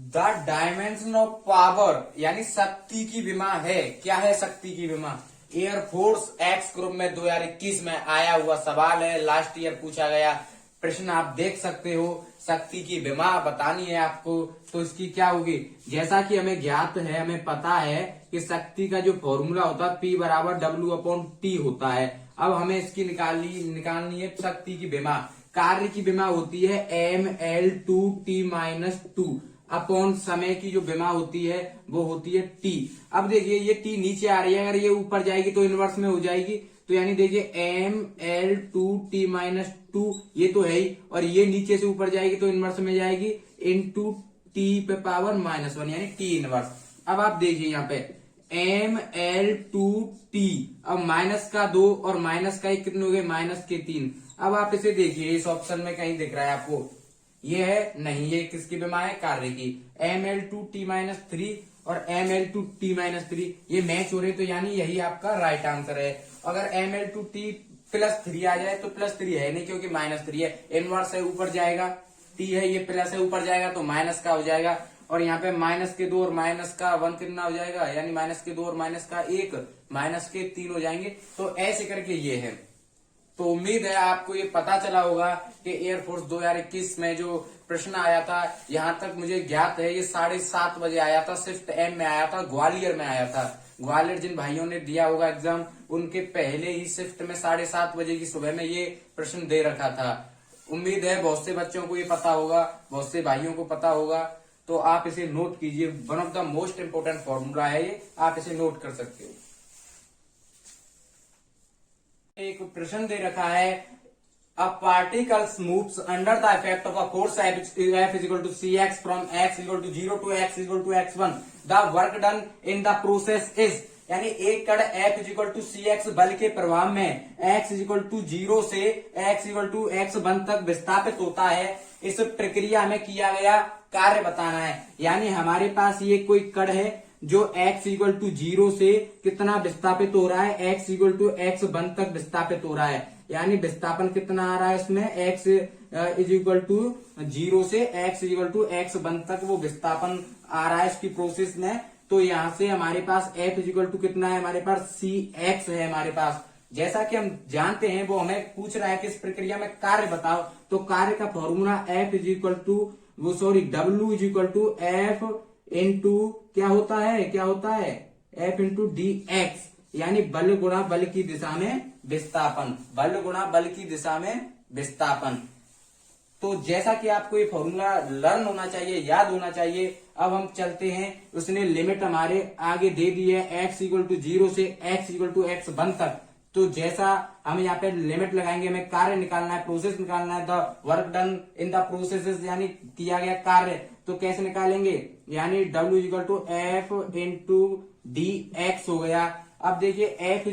The dimension of power यानी शक्ति की विमा है। क्या है शक्ति की विमा? एयरफोर्स एक्स ग्रुप में 2021 में आया हुआ सवाल है, लास्ट ईयर पूछा गया प्रश्न। आप देख सकते हो, शक्ति की विमा बतानी है आपको, तो इसकी क्या होगी? जैसा कि हमें ज्ञात है, हमें पता है कि शक्ति का जो फॉर्मूला होता है P बराबर W/T होता है। अब हमें इसकी निकालनी है शक्ति की विमा। कार्य की विमा होती है mL2T-2 अपॉन समय की जो विमा होती है वो होती है T। अब देखिए ये T नीचे आ रही है, अगर ये ऊपर जाएगी तो इनवर्स में हो जाएगी, तो यानी देखिए mL2T-2 ये तो है ही, और ये नीचे से ऊपर जाएगी तो इनवर्स में जाएगी इंटू T पे पावर -1 यानी T इनवर्स। अब आप देखिए यहाँ पे mL2T, अब माइनस का 2 और माइनस का 1 कितने हो गए? -3। अब आप इसे देखिए, इस ऑप्शन में कहीं दिख रहा है आपको? ये है नहीं, ये किसकी विमा है? कार्य की। mL2T-3 और mL2T-3 ये मैच हो रहे, तो यानी यही आपका राइट आंसर है। अगर mL2T+3 आ जाए तो +3 है नहीं, क्योंकि -3 है, इनवर्स है, ऊपर जाएगा। T है, ये प्लस है, ऊपर जाएगा तो माइनस का हो जाएगा, और यहाँ पे -2 और -1 कितना हो जाएगा? यानी -2 और -1 -3 हो जाएंगे। तो ऐसे करके ये है। तो उम्मीद है आपको ये पता चला होगा कि एयरफोर्स 2021 में जो प्रश्न आया था, यहां तक मुझे ज्ञात है ये 7:30 बजे आया था, शिफ्ट M में आया था, ग्वालियर में आया था। ग्वालियर जिन भाइयों ने दिया होगा एग्जाम, उनके पहले ही शिफ्ट में 7:30 बजे की सुबह में ये प्रश्न दे रखा था। उम्मीद है बहुत से बच्चों को ये पता होगा, बहुत से भाइयों को पता होगा, तो आप इसे नोट कीजिए। One of the most important formula है ये, आप इसे नोट कर सकते हो। एक प्रश्न दे रखा है, a particles moves under the effect of a force F = cx from x = 0 to x = x1, the work done in the process is. यानी एक कण F = cx बल के प्रभाव में x = 0 से x = x1 तक विस्थापित होता है। इस प्रक्रिया में किया गया कार्य बताना है। यानी हमारे पास ये कोई कण है जो x = 0 से कितना विस्थापित हो रहा है? x = x1 तक विस्थापित हो रहा है। यानी विस्थापन कितना आ रहा है इसमें? x = 0 से x = x1 तक वो विस्थापन आ रहा है इसकी प्रोसेस में। तो यहां से हमारे पास f = कितना है? हमारे पास cx है हमारे पास। जैसा कि हम जानते हैं, वो हमें पूछ रहा है कि इस प्रक्रिया में कार्य बताओ, तो कार्य का फॉर्मूला W F इंटू क्या होता है? F इंटू dx, यानी बल गुणा बल की दिशा में विस्थापन, बल गुणा बल की दिशा में विस्थापन। तो जैसा कि आपको ये फॉर्मूला लर्न होना चाहिए, याद होना चाहिए। अब हम चलते हैं, उसने लिमिट हमारे आगे दे दी है x = 0 से x = x1 तक। तो जैसा हम यहाँ पे लिमिट लगाएंगे, हमें कार्य निकालना है, प्रोसेस निकालना है, the work done in the process यानी किया गया कार्य। तो कैसे निकालेंगे? यानी W = F इंटू dx हो गया। अब देखिए F =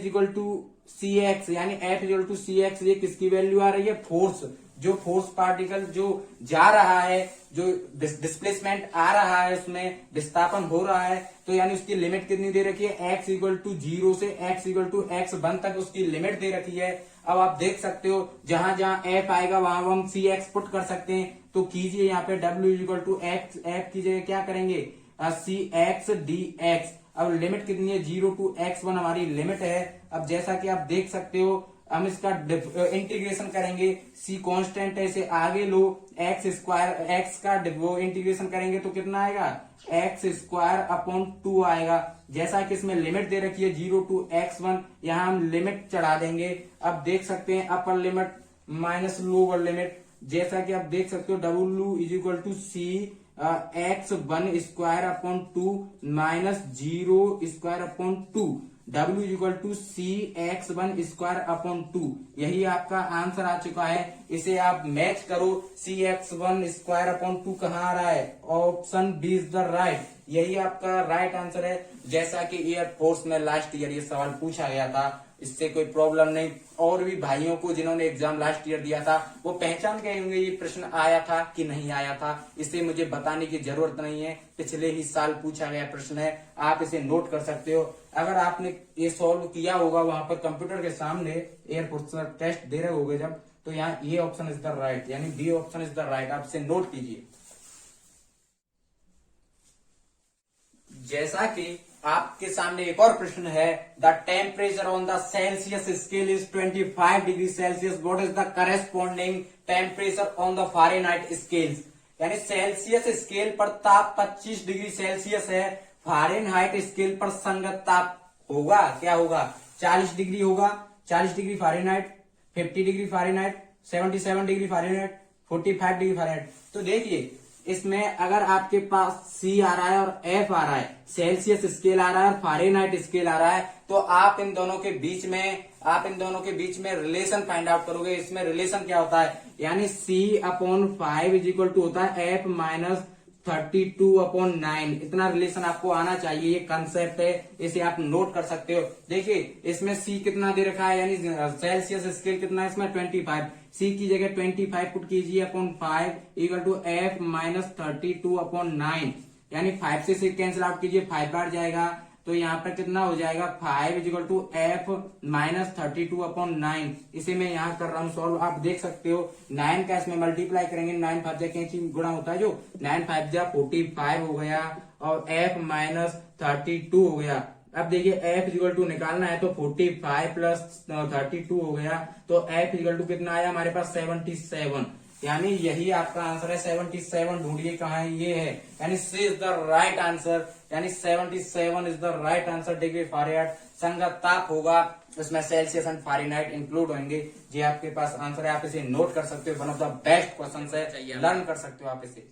cx, यानी F = cx, ये किसकी वैल्यू आ रही है? फोर्स, जो फोर्स पार्टिकल जो जा रहा है, जो डिस्प्लेसमेंट आ रहा है, उसमें विस्थापन हो रहा है, तो यानी उसकी लिमिट कितनी दे रखी है? x = 0 से x = x1 तक उसकी लिमिट दे रखी है। अब आप देख सकते हो, जहां जहां f आएगा वहां हम cx पुट कर सकते हैं। तो कीजिए यहाँ पे W = f की जगह क्या करेंगे? cx dx। अब लिमिट कितनी है? 0 to x1 हमारी लिमिट है। अब जैसा कि आप देख सकते हो, हम इसका इंटीग्रेशन करेंगे, c कांस्टेंट है, इसे आगे लो, x² x का वो इंटीग्रेशन करेंगे तो कितना आएगा? x² / 2 आएगा। जैसा कि इसमें लिमिट दे रखी है 0 to x1, यहाँ हम लिमिट चढ़ा देंगे। अब देख सकते हैं upper limit minus lower limit, जैसा कि आप देख सकते हो W = c x1² / 2 -0² / 2, W = c x1² / 2। यही आपका आंसर आ चुका है। इसे आप मैच करो, c x1² / 2 कहाँ आ रहा है? Option B is the right, यही आपका राइट आंसर है। जैसा कि एयरफोर्स में लास्ट ईयर ये सवाल पूछा गया था, इससे कोई प्रॉब्लम नहीं। और भी भाइयों को जिन्होंने एग्जाम लास्ट ईयर दिया था, वो पहचान गए होंगे ये प्रश्न आया था कि नहीं आया था। इसे मुझे बताने की जरूरत नहीं है, पिछले ही साल पूछा गया प्रश्न है, आप इसे नोट कर सकते हो। अगर आपने ये सॉल्व किया होगा वहां पर कंप्यूटर के सामने, एयरफोर्स टेस्ट दे रहे होगे जब, तो यहाँ ये ऑप्शन इज द राइट, यानी B option is the right, आप इसे नोट कीजिए। जैसा कि आपके सामने एक और प्रश्न है, the temperature on the Celsius scale is 25 degree Celsius, what is the corresponding temperature on the Fahrenheit scale. यानी सेल्सियस स्केल पर ताप 25 डिग्री सेल्सियस है, फ़ारेनहाइट स्केल पर संगत ताप होगा, क्या होगा, 40 डिग्री होगा, 40 degree Fahrenheit, 50 degree Fahrenheit, 77 degree Fahrenheit, 45 degree Fahrenheit. तो देखिए इसमें अगर आपके पास सी आ रहा है और एफ आ रहा है, सेल्सियस स्केल आ रहा है और फ़ारेनहाइट स्केल आ रहा है, तो आप इन दोनों के बीच में रिलेशन फाइंड आउट करोगे। इसमें रिलेशन क्या होता है, यानी C/5 इज इक्वल टू होता है F माइनस 32/9। इतना रिलेशन आपको आना चाहिए, ये कंसेप्ट है, इसे आप नोट कर सकते हो। देखिए इसमें C कितना दे रखा है, यानी सेल्सियस स्केल कितना है इसमें 25, C की जगह 25 पुट कीजिए upon 5 equal to F minus 32/9, यानी 5 से 6 कैंसिल आउट कीजिए, 5 बार जाएगा, तो यहाँ पर कितना हो जाएगा 5 is equal to F minus 32/9। इसे मैं यहाँ कर रहा हूँ सॉल्व, आप देख सकते हो। 9 का इसमें मल्टीप्लाई करेंगे, 9 5 जा कैंची गुणा होता है जो 9 5 जा 45 हो गया और F माइनस 32 हो गया। अब देखिए F इक्वल टू निकालना है तो 45 प्लस 32 हो गया, तो F इक्वल टू कितना आया हमारे पास 77, यानी यही आपका आंसर है। 77 ढूंढिए कहाँ है, ये है, यानी सी इज द राइट आंसर, यानी 77 is the right answer. Degree Fahrenheit संगत ताप होगा, उसमें सेल्सियस एंड फ़ारेनहाइट इंक्लूड होंगे। ये आपके पास आंसर है, आप इसे नोट कर सकते हो, one of the best question है, लर्न कर सकते हो आप इसे।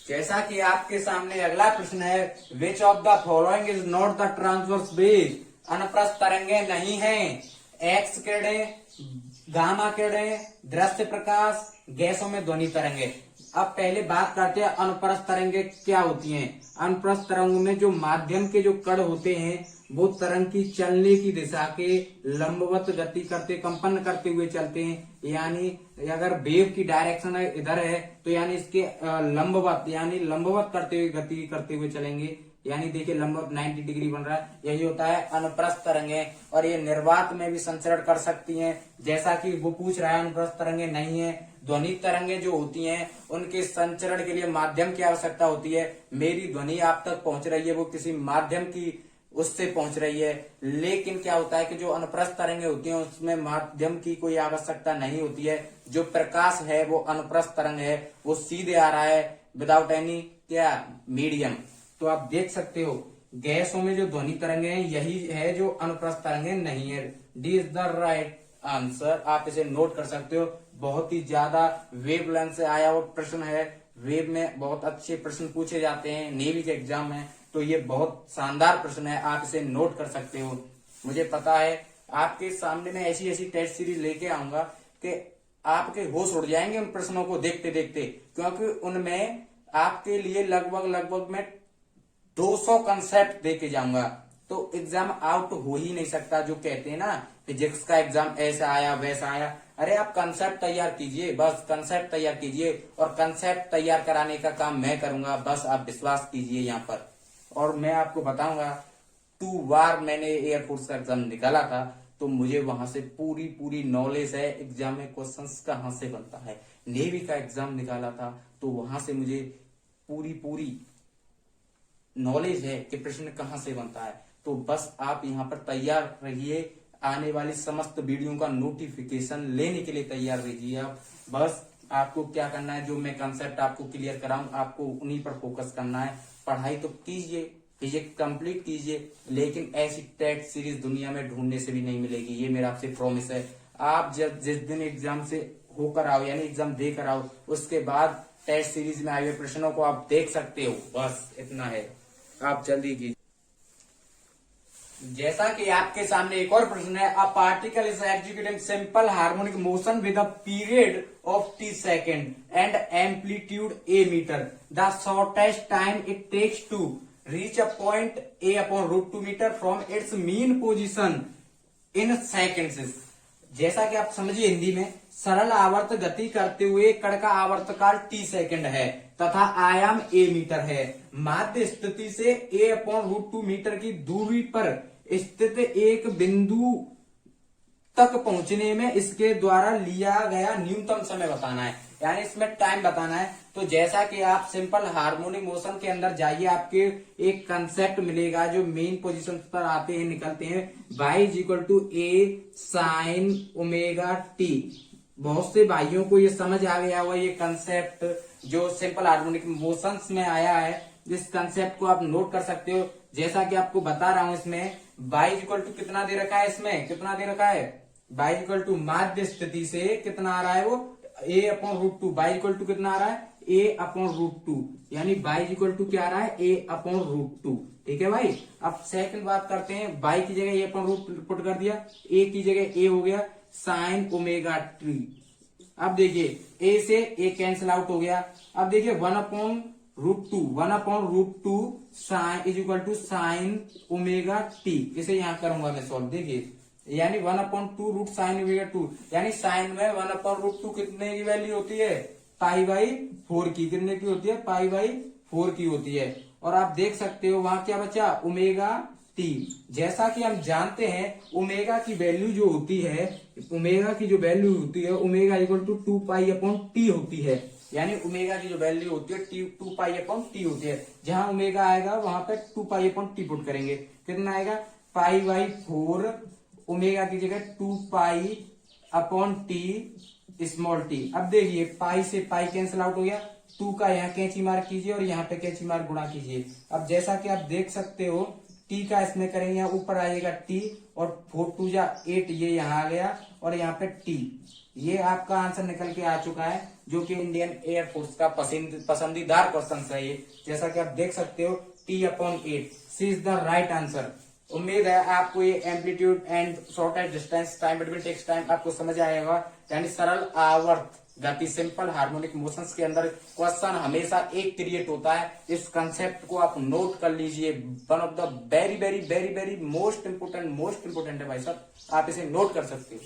जैसा कि आपके सामने अगला प्रश्न है, which of the following is not the transverse wave. अनुप्रस्थ तरंगे नहीं है, एक्स किरणें, गामा किरणें, दृश्य प्रकाश, गैसों में ध्वनि तरंगे। अब पहले बात करते हैं अनुप्रस्थ तरंगे क्या होती हैं। अनुप्रस्थ तरंगों में जो माध्यम के जो कण होते हैं वो तरंग की चलने की दिशा के लंबवत गति करते, कंपन करते हुए चलते हैं। यानी अगर वेव की डायरेक्शन इधर है तो यानी इसके लंबवत, यानी लंबवत करते हुए गति करते हुए चलेंगे। यानी देखिए लंबवत 90 डिग्री बन रहा है, यही होता है अनुप्रस्थ तरंगे। और ये निर्वात में भी संचरण कर सकती हैं, जैसा कि वो पूछ रहा है, अनुप्रस्थ तरंगे नहीं है। ध्वनि तरंगे जो होती हैं उनके संचरण के लिए माध्यम की आवश्यकता होती है। मेरी ध्वनि आप तक पहुंच रही है, वो किसी माध्यम की उससे पहुंच रही है। लेकिन क्या होता है कि जो अनुप्रस्थ तरंगे होती हैं उसमें माध्यम की कोई आवश्यकता नहीं होती है। जो प्रकाश है वो अनुप्रस्थ तरंग है, वो सीधे आ रहा है विदाउट एनी क्या मीडियम। तो आप देख सकते हो गैसों में जो ध्वनि तरंगे हैं यही है जो अनुप्रस्थ तरंगे नहीं है। D is the right answer, आप इसे नोट कर सकते हो। बहुत ही ज्यादा वेव लेंथ से आया हुआ प्रश्न है, वेव में बहुत अच्छे प्रश्न पूछे जाते हैं नेवी के एग्जाम में, तो ये बहुत शानदार प्रश्न है, आप इसे नोट कर सकते हो। मुझे पता है आपके सामने में ऐसी ऐसी टेस्ट सीरीज लेके आऊंगा कि आपके होश उड़ जाएंगे उन प्रश्नों को देखते देखते, क्योंकि उनमें आपके लिए लगभग में 200 कंसेप्ट दे के जाऊंगा। तो एग्जाम आउट हो ही नहीं सकता। जो कहते हैं ना फिजिक्स का एग्जाम ऐसा आया वैसा आया, अरे आप कंसेप्ट तैयार कीजिए, बस कंसेप्ट तैयार कीजिए, और कंसेप्ट तैयार कराने का काम मैं करूंगा, बस आप विश्वास कीजिए यहाँ पर। और मैं आपको बताऊंगा 2 बार मैंने एयरफोर्स का एग्जाम निकाला था, तो मुझे वहां से पूरी नॉलेज है एग्जाम में क्वेश्चंस कहाँ से बनता है। नेवी का एग्जाम निकाला था तो वहां से मुझे पूरी नॉलेज है कि प्रश्न कहाँ से बनता है। तो बस आप यहाँ पर तैयार रहिए, आने वाली समस्त वीडियो का नोटिफिकेशन लेने के लिए तैयार रहिए। आप बस आपको क्या करना है, जो मैं कंसेप्ट आपको क्लियर कराऊं आपको उन्हीं पर फोकस करना है। पढ़ाई तो कीजिए, फिजिक्स कंप्लीट कीजिए, लेकिन ऐसी टेस्ट सीरीज दुनिया में ढूंढने से भी नहीं मिलेगी, ये मेरा आपसे प्रॉमिस है। आप जब जिस दिन एग्जाम से होकर आओ, यानी एग्जाम देकर आओ, उसके बाद टेस्ट सीरीज में आए हुए प्रश्नों को आप देख सकते हो। बस इतना है, आप जल्दी कीजिए। जैसा कि आपके सामने एक और प्रश्न है, a particle is executing simple harmonic motion with a period of t second and amplitude a metre, the shortest time it takes to reach a point a upon √2 metre from its mean position in seconds. जैसा कि आप समझिए हिंदी में, सरल आवर्त गति करते हुए कण का आवर्तकाल t सेकंड है तथा आयाम a मीटर है। माध्य स्थिति से a अपॉन √2 मीटर की दूरी पर स्थित एक बिंदु तक पहुंचने में इसके द्वारा लिया गया न्यूनतम समय बताना है। यानी इसमें टाइम बताना है। तो जैसा कि आप सिंपल हार्मोनिक मोशन के अंदर जाइए, आपके एक कंसेप्ट मिलेगा जो मेन पोजीशन पर आते हैं, निकलते हैं, y is equal to A sine omega T. बहुत से भाइयों को ये समझ आ गया हुआ ये कंसेप्ट जो सिंपल हार्मोनिक मोशंस में आया है। इस कंसेप्ट को आप नोट कर सकते हो। जैसा कि आपको बता रहा हूं, इसमें y इक्वल टू कितना दे रखा है, इसमें कितना दे रखा है, y इक्वल टू माध्य स्थिति से कितना आ रहा है वो a upon root two. y equal to कितना आ रहा है, a अपॉन रूट टू, यानी y इक्वल टू क्या आ रहा है, a अपॉन रूट टू। ठीक है भाई। अब सेकंड बात करते हैं, y की जगह a अपॉन रूट पुट कर दिया, a की जगह a हो गया साइन ओमेगा टी। अब देखिए a से a कैंसिल आउट हो गया। अब देखिए 1 upon root two, 1 upon root two sine is equal to sine omega T. इसे यहां करूंगा मैं सॉल्व, देखिए यानी 1 upon two root sine omega two, यानी साइन में 1 अपॉन रूट टू कितने की वैल्यू होती है, पाई बाई 4 की। कितने की होती है, पाई बाई 4 की होती है। और आप देख सकते हो वहां क्या बचा, ओमेगा टी। जैसा कि हम जानते हैं ओमेगा की वैल्यू जो होती है, ओमेगा की जो वैल्यू होती है, omega equal to 2 pi upon T होती है। यानी ओमेगा की जो वैल्यू होती है 2 पाई अपॉन टी होती है। जहां ओमेगा आएगा वहां पे 2 पाई अपॉन टी पुट करेंगे, कितना आएगा, पाई बाई 4 ओमेगा की जगह 2 pi upon T small T. अब देखिए पाई से पाई कैंसिल आउट हो गया, 2 का यहाँ कैंची मार्क कीजिए और यहाँ पे कैंची मार्क गुणा कीजिए। अब जैसा कि आप देख सकते हो टी का इसमें करेंगे, यहाँ ऊपर आएगा टी और 4 2 जा 8, ये यहाँ आ गया और यहाँ पे टी। ये आपका आंसर निकल के आ चुका है, जो कि इंडियन एयरफोर्स का पसंदीदार क्वेश्चन है ये। जैसा कि आप देख सकते हो T upon 8, C is the right answer. उम्मीद है आपको ये amplitude and shortage distance time between takes time आपको समझ आएगा। यानी सरल आवर्त गति सिंपल हार्मोनिक मोशंस के अंदर क्वेश्चन हमेशा एक क्रिएट होता है। इस कंसेप्ट को आप नोट कर लीजिए, one of the very very very very most important है भाई साहब, आप इसे नोट कर सकते हो।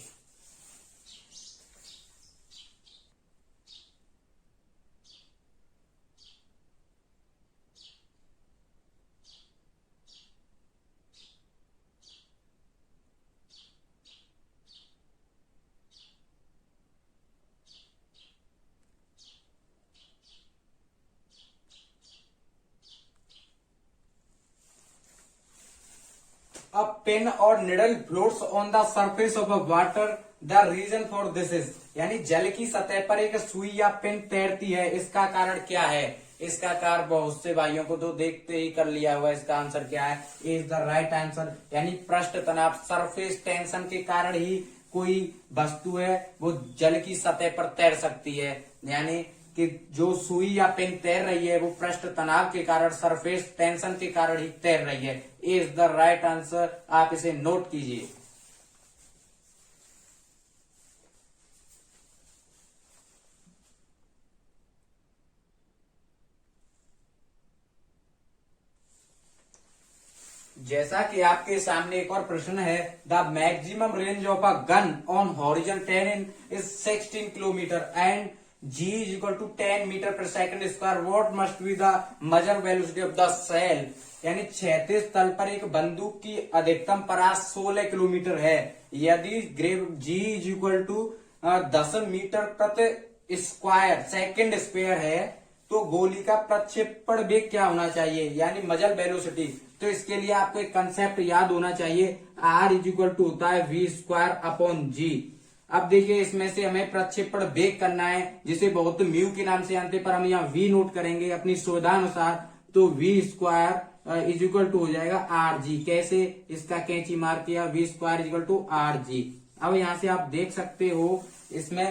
A pen or needle floats on the surface of a water. The reason for this is, यानी जल की सतह पर एक सुई या पेन तैरती है, इसका कारण क्या है। इसका कारण बहुत से भाइयों को तो देखते ही कर लिया हुआ, इसका आंसर क्या है, इज द राइट आंसर। यानी पृष्ठ तनाव, सरफेस टेंशन के कारण ही कोई वस्तु है वो जल की सतह पर तैर सकती है। यानी कि जो सुई या पेन तैर रही है वो पृष्ठ तनाव के कारण, सरफेस टेंशन के कारण ही तैर रही है। इज द राइट आंसर, आप इसे नोट कीजिए। जैसा कि आपके सामने एक और प्रश्न है, the maximum range of a gun on horizontal terrain is 16 kilometre and G is equal to 10 metre per second square, what must be the muzzle velocity of the shell. यानी क्षैतिज तल पर एक बंदूक की अधिकतम परास 16 किलोमीटर है। यदि G is equal to 10 metre प्रति स्क्वायर सेकंड स्क्वायर है, तो गोली का प्रक्षेपण वेग क्या होना चाहिए, यानी मजल वेलोसिटी। तो इसके लिए आपको एक कंसेप्ट याद होना चाहिए, R इज इक्वल टू होता है V स्क्वायर अपॉन G। अब देखिए इसमें से हमें प्रक्षेपण वेग करना है, जिसे बहुत म्यू के नाम से जानते हैं, पर हम यहाँ V नोट करेंगे अपनी सुविधा अनुसार। तो V square is equal to हो जाएगा आर जी। कैसे, इसका कैंची मार किया, V square is equal to r g. अब यहाँ से आप देख सकते हो इसमें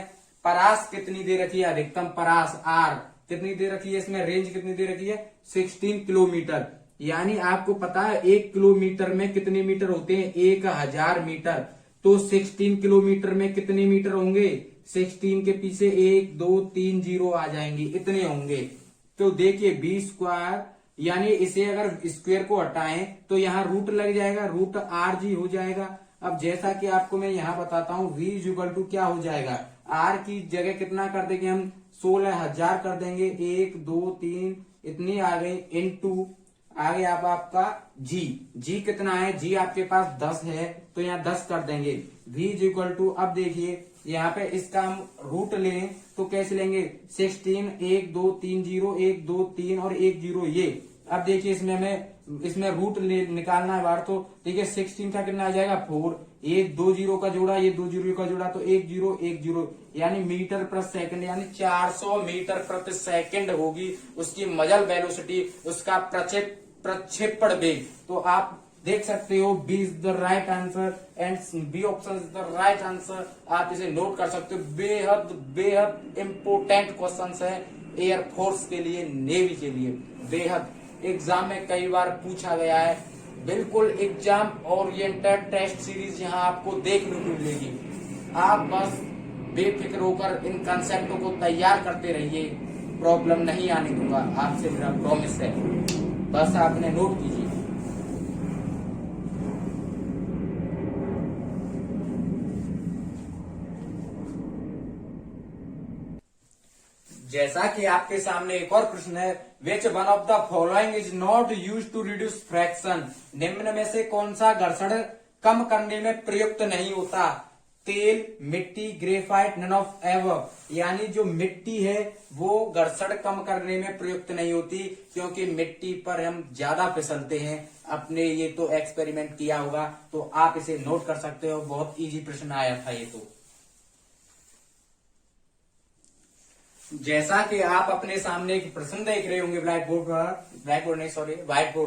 परास कितनी दे रखी है, अधिकतम परास R कितनी दे रखी है, इसमें रेंज कितनी दे रखी है, 16 किलोमीटर। यानी आपको पता है 1 किलोमीटर में कितने मीटर होते हैं, 1000 मीटर। तो 16 किलोमीटर में कितने मीटर होंगे, 16 के पीछे 1 2 3 0 आ जाएंगे, इतने होंगे। तो देखिए बी स्क्वायर, यानी इसे अगर स्क्वायर को हटाएं तो यहाँ रूट लग जाएगा, रूट आर जी हो जाएगा। अब जैसा कि आपको मैं यहाँ बताता हूँ, v इज इक्वल टू क्या हो जाएगा, r की जगह कितना कर देंगे हम, 16,000 कर देंगे, 1 2 3 इतनी आ गई, इनटू आगे आप आपका जी कितना है, जी आपके पास 10 है तो यहाँ 10 कर देंगे। v इज इक्वल टू, अब देखिए यहाँ पे इसका हम रूट लें तो कैसे लेंगे, 16, 1 2 3 0, 1 2 3 और 1 0 ये। अब देखिए इसमें हमें इसमें रूट निकालना है बाहर, तो देखिए 16 का कितना आ जाएगा 4, ये 2 जीरो का जोड़ा, ये 2 जीरो का जोड़ा, तो 1 0 1 0 यानी मीटर प्रति सेकंड, यानी 400 मीटर प्रति सेकंड होगी उसकी मजल वेलोसिटी, उसका प्रक्षेपण वेग। तो आप देख सकते हो B is the right answer and B option is the right answer. आप इसे नोट कर सकते हो। बेहद बेहद इंपोर्टेंट क्वेश्चन है एयरफोर्स के लिए, नेवी के लिए, बेहद एग्जाम में कई बार पूछा गया है। बिल्कुल एग्जाम ओरिएंटेड टेस्ट सीरीज यहाँ आपको देखने को मिलेगी। आप बस बेफिक्र होकर इन कंसेप्टों को तैयार करते रहिए, प्रॉब्लम नहीं आने दूंगा, आपसे मेरा प्रॉमिस है। बस आपने नोट कीजिए। जैसा कि आपके सामने एक और प्रश्न है, which one of the following is not use to reduce fraction, निम्न में से कौन सा घर्षण कम करने में प्रयुक्त नहीं होता, तेल, मिट्टी, ग्रेफाइट, नन ऑफ एवर। यानी जो मिट्टी है वो घर्षण कम करने में प्रयुक्त नहीं होती, क्योंकि मिट्टी पर हम ज्यादा फिसलते हैं। अपने ये तो एक्सपेरिमेंट किया होगा, तो आप इसे नोट कर सकते हो। बहुत इजी प्रश्न आया था ये तो। जैसा कि आप अपने सामने एक प्रश्न देख रहे होंगे व्हाइट बोर्ड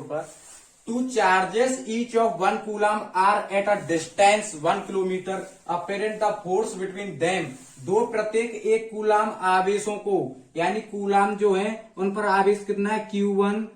पर, two charges each of 1 coulomb are at a distance 1 kilometre, apparent the force between them. दो प्रत्येक 1 कूलम आवेशों को, यानी कूलम जो है उन पर आवेश कितना है, Q1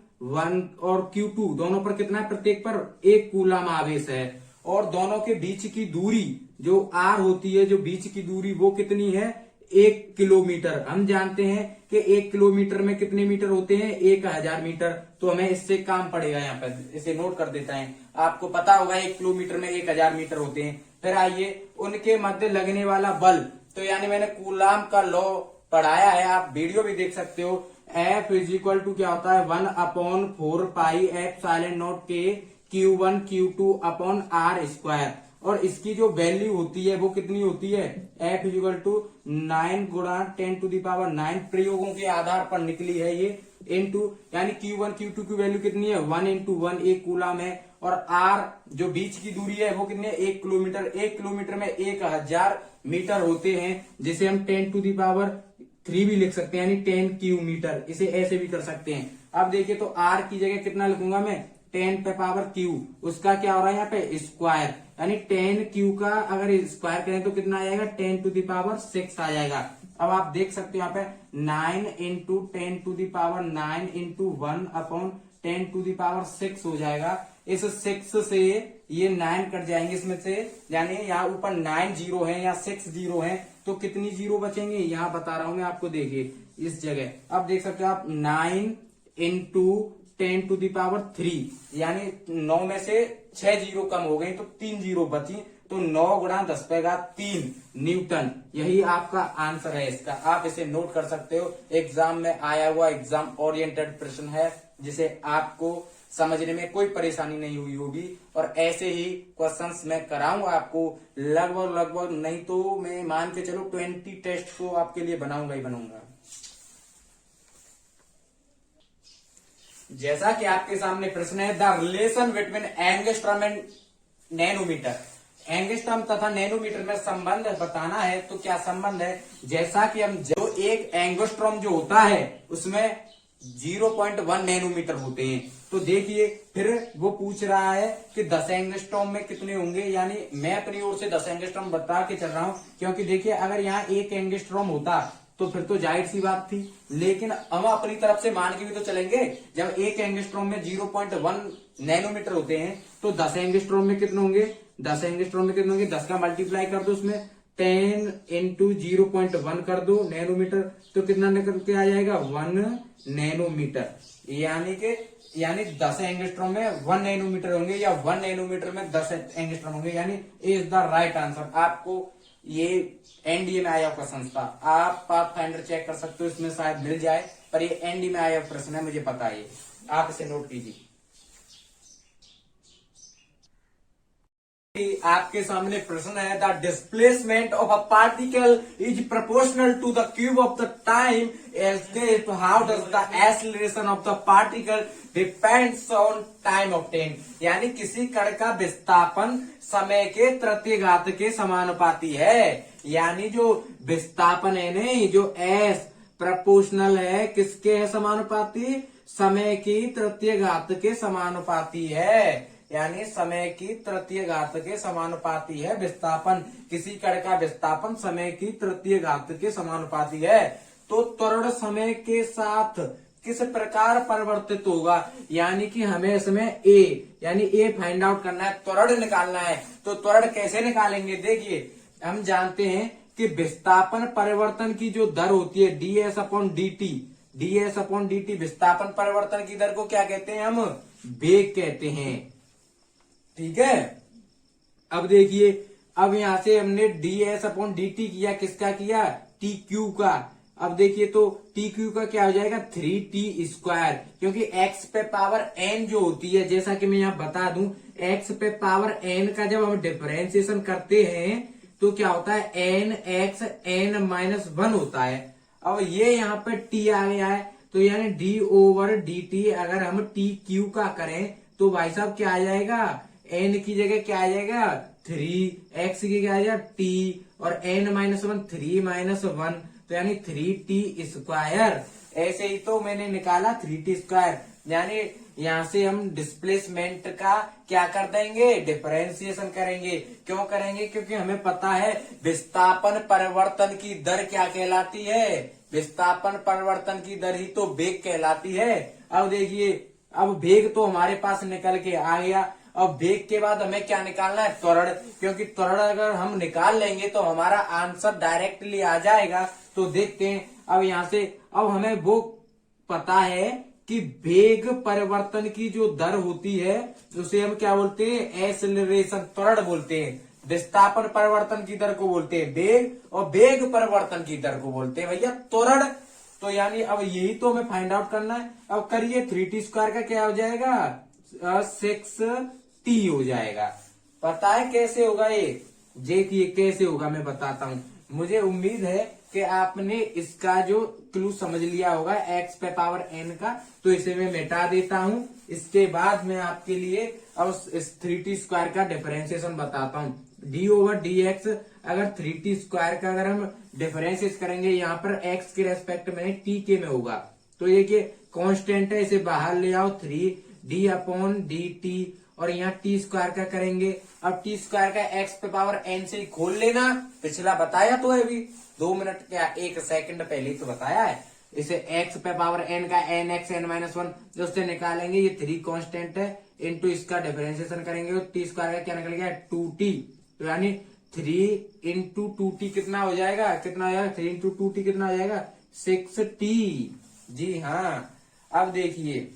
और Q2 दोनों पर कितना है, प्रत्येक पर 1 कूलम आवेश है, और दोनों के बीच की दूरी जो R होती है, जो बीच की दूरी वो कितनी है, 1 किलोमीटर। हम जानते हैं कि 1 किलोमीटर में कितने मीटर होते हैं, 1000 मीटर। तो हमें इससे काम पड़ेगा, यहाँ पर इसे नोट कर देता है। आपको पता होगा 1 किलोमीटर में 1000 मीटर होते हैं। फिर आइए उनके मध्य लगने वाला बल, तो यानी मैंने कूलाम का लॉ पढ़ाया है, आप वीडियो भी देख सकते हो। F इज इक्वल टू क्या होता है, 1/4 पाई एप्सिलॉन नॉट के Q1 Q2 upon R square. और इसकी जो वैल्यू होती है वो कितनी होती है, F इक्वल टू 9 गुणा 10⁹ प्रयोगों के आधार पर निकली है ये, इनटू यानी Q1 Q2 की वैल्यू कितनी है, 1 × 1 1 कूलम है, और R जो बीच की दूरी है वो कितनी है, 1 किलोमीटर। 1 किलोमीटर में 1000 मीटर होते हैं, जिसे हम 10⁻³ भी लिख सकते हैं, यानी 10 क्यू मीटर। इसे ऐसे भी कर सकते हैं। अब देखिए तो R की जगह कितना लिखूंगा मैं, 10⁻³ उसका क्या हो रहा है यहाँ पे स्क्वायर, यानी 10Q का अगर स्क्वायर करें तो कितना आ जाएगा, 10⁻6 आ जाएगा। अब आप देख सकते हो यहाँ पे 9 × 10⁹ 9 × 1/10⁻6 हो जाएगा। इस 6 से ये 9 कट जाएंगे इसमें से, यानी यहाँ ऊपर 9 जीरो है, यहाँ 6 जीरो है, तो कितनी जीरो बचेंगे, यहाँ बता रहा हूं मैं आपको, देखिए इस जगह। अब देख सकते हो आप 9 × 10⁻3, यानी 9 में से 6 जीरो कम हो गई तो 3 जीरो बची, तो 9 × 10⁻³ न्यूटन। यही आपका आंसर है इसका। आप इसे नोट कर सकते हो, एग्जाम में आया हुआ एग्जाम ओरिएंटेड प्रश्न है, जिसे आपको समझने में कोई परेशानी नहीं हुई होगी। और ऐसे ही क्वेश्चंस मैं कराऊंगा आपको लगभग नहीं तो मैं मान के चलो 20 टेस्ट को आपके लिए बनाऊंगा ही बनाऊंगा। जैसा कि आपके सामने प्रश्न है, the relation between angstrom and nanometre. Angstrom तथा नैनोमीटर में संबंध बताना है, तो क्या संबंध है, जैसा कि हम जो एक एंगस्ट्रॉम जो होता है उसमें 0.1 नैनोमीटर होते हैं। तो देखिए फिर वो पूछ रहा है कि 10 एंगस्ट्रॉम में कितने होंगे, यानी मैं अपनी ओर से 10 एंगस्ट्रॉम बता के चल रहा हूं, क्योंकि देखिए अगर यहाँ 1 एंगस्ट्रॉम होता तो फिर तो जाहिर सी बात थी, लेकिन हम अपनी तरफ से मान के भी तो चलेंगे। जब 1 एंगस्ट्रॉम में 0.1 नैनोमीटर होते हैं तो 10 एंगस्ट्रॉम में कितने होंगे, 10 एंगस्ट्रॉम में कितने होंगे, 10 का मल्टीप्लाई कर दो उसमें 10 × 0.1 कर दो नैनोमीटर, तो कितना निकल के आ जाएगा, 1 नैनोमीटर। यानी 10 एंगस्ट्रॉम में 1 नैनोमीटर होंगे, या 1 नैनोमीटर में 10 एंगस्ट्रॉम होंगे, यानी इज द राइट आंसर। आपको ये एनडीए में आया क्वेश्चन था, आप पाथफाइंडर चेक कर सकते हो, इसमें शायद मिल जाए, पर ये एनडीए में आया प्रश्न है, मुझे पता है, आप इसे नोट कीजिए। आपके सामने प्रश्न है, the displacement of a particle is proportional to the cube of the time, escape how does the acceleration of the particle depends on time obtain. यानी किसी कण का विस्थापन समय के तृतीय घात के समानुपाती है। यानी जो विस्थापन है नहीं, जो एस प्रोपोर्शनल है किसके है समानुपाती, समय की तृतीय घात के समानुपाती है। यानी समय की तृतीय घात के समानुपाती है विस्थापन, किसी कण का विस्थापन समय की तृतीय घात के समानुपाती है। तो त्वरण समय के साथ किस प्रकार परिवर्तित होगा, यानी कि हमें इसमें ए फाइंड आउट करना है, त्वरण निकालना है। तो त्वरण कैसे निकालेंगे, देखिए हम जानते हैं कि विस्थापन परिवर्तन की जो दर होती है ds अपॉन dt, विस्थापन परिवर्तन की दर को क्या कहते हैं, हम वेग कहते हैं। ठीक है, अब देखिए, अब यहां से हमने ds अपॉन dt किया, किसका किया, tq का। अब देखिए तो tq का क्या हो जाएगा 3t², क्योंकि x पे पावर n जो होती है, जैसा कि मैं यहाँ बता दूं, x पे पावर n का जब हम डिफरेंशिएशन करते हैं तो क्या होता है nx n-1 होता है। अब ये यहाँ पे t आ गया है, तो यानी d/dt अगर हम tq का करें तो भाई साहब क्या आ जाएगा, n की जगह क्या आ जाएगा 3, x की क्या आ जाएगा t, और n-1 3-1, तो यानी 3t²। ऐसे ही तो मैंने निकाला 3t²। यानी यहाँ से हम डिस्प्लेसमेंट का क्या कर देंगे, डिफरेंशिएशन करेंगे। क्यों करेंगे, क्योंकि हमें पता है विस्थापन परिवर्तन की दर क्या कहलाती है, विस्थापन परिवर्तन की दर ही तो वेग कहलाती है। अब देखिए, अब वेग तो हमारे पास निकल के आ गया। अब वेग के बाद हमें क्या निकालना है, त्वरण, क्योंकि त्वरण अगर हम निकाल लेंगे तो हमारा आंसर डायरेक्टली आ जाएगा। तो देखते हैं, अब यहाँ से अब हमें वो पता है कि वेग परिवर्तन की जो दर होती है उसे हम क्या बोलते हैं, एक्सेलरेशन, त्वरण बोलते हैं। विस्थापन परिवर्तन की दर को बोलते हैं वेग, और वेग परिवर्तन की दर को बोलते हैं भैया त्वरण। तो यानी अब यही तो हमें फाइंड आउट करना है। अब करिए 3t² का क्या हो जाएगा 6t हो जाएगा। पता है कैसे होगा ये, देखिए कैसे होगा मैं बताता हूँ। मुझे उम्मीद है कि आपने इसका जो क्लू समझ लिया होगा x पे पावर n का, तो इसे मैं मिटा देता हूँ। इसके बाद मैं आपके लिए अब इस 3t² का डिफरेंशिएशन बताता हूँ। d/dx अगर 3t² का अगर हम डिफरेंशिएट करेंगे, यहाँ पर x के रेस्पेक्ट में t के में होगा, तो ये कि कांस्टेंट है, इसे बाहर ले आओ 3d/dt, और यहाँ t² का करेंगे। अब t² का x पे पावर n से ही खोल लेना, पिछला बताया तो है अभी 2 मिनट क्या 1 सेकंड पहले ही तो बताया है। इसे x पे पावर n का nx n-1 जो उससे निकालेंगे, ये 3 कांस्टेंट है, इनटू इसका डिफरेंशिएशन करेंगे तो t² का क्या निकल गया 2t, तो यानी 3 इंटू 2t कितना हो जाएगा, 3 इंटू 2t कितना हो जाएगा 6t। जी हाँ, अब देखिए,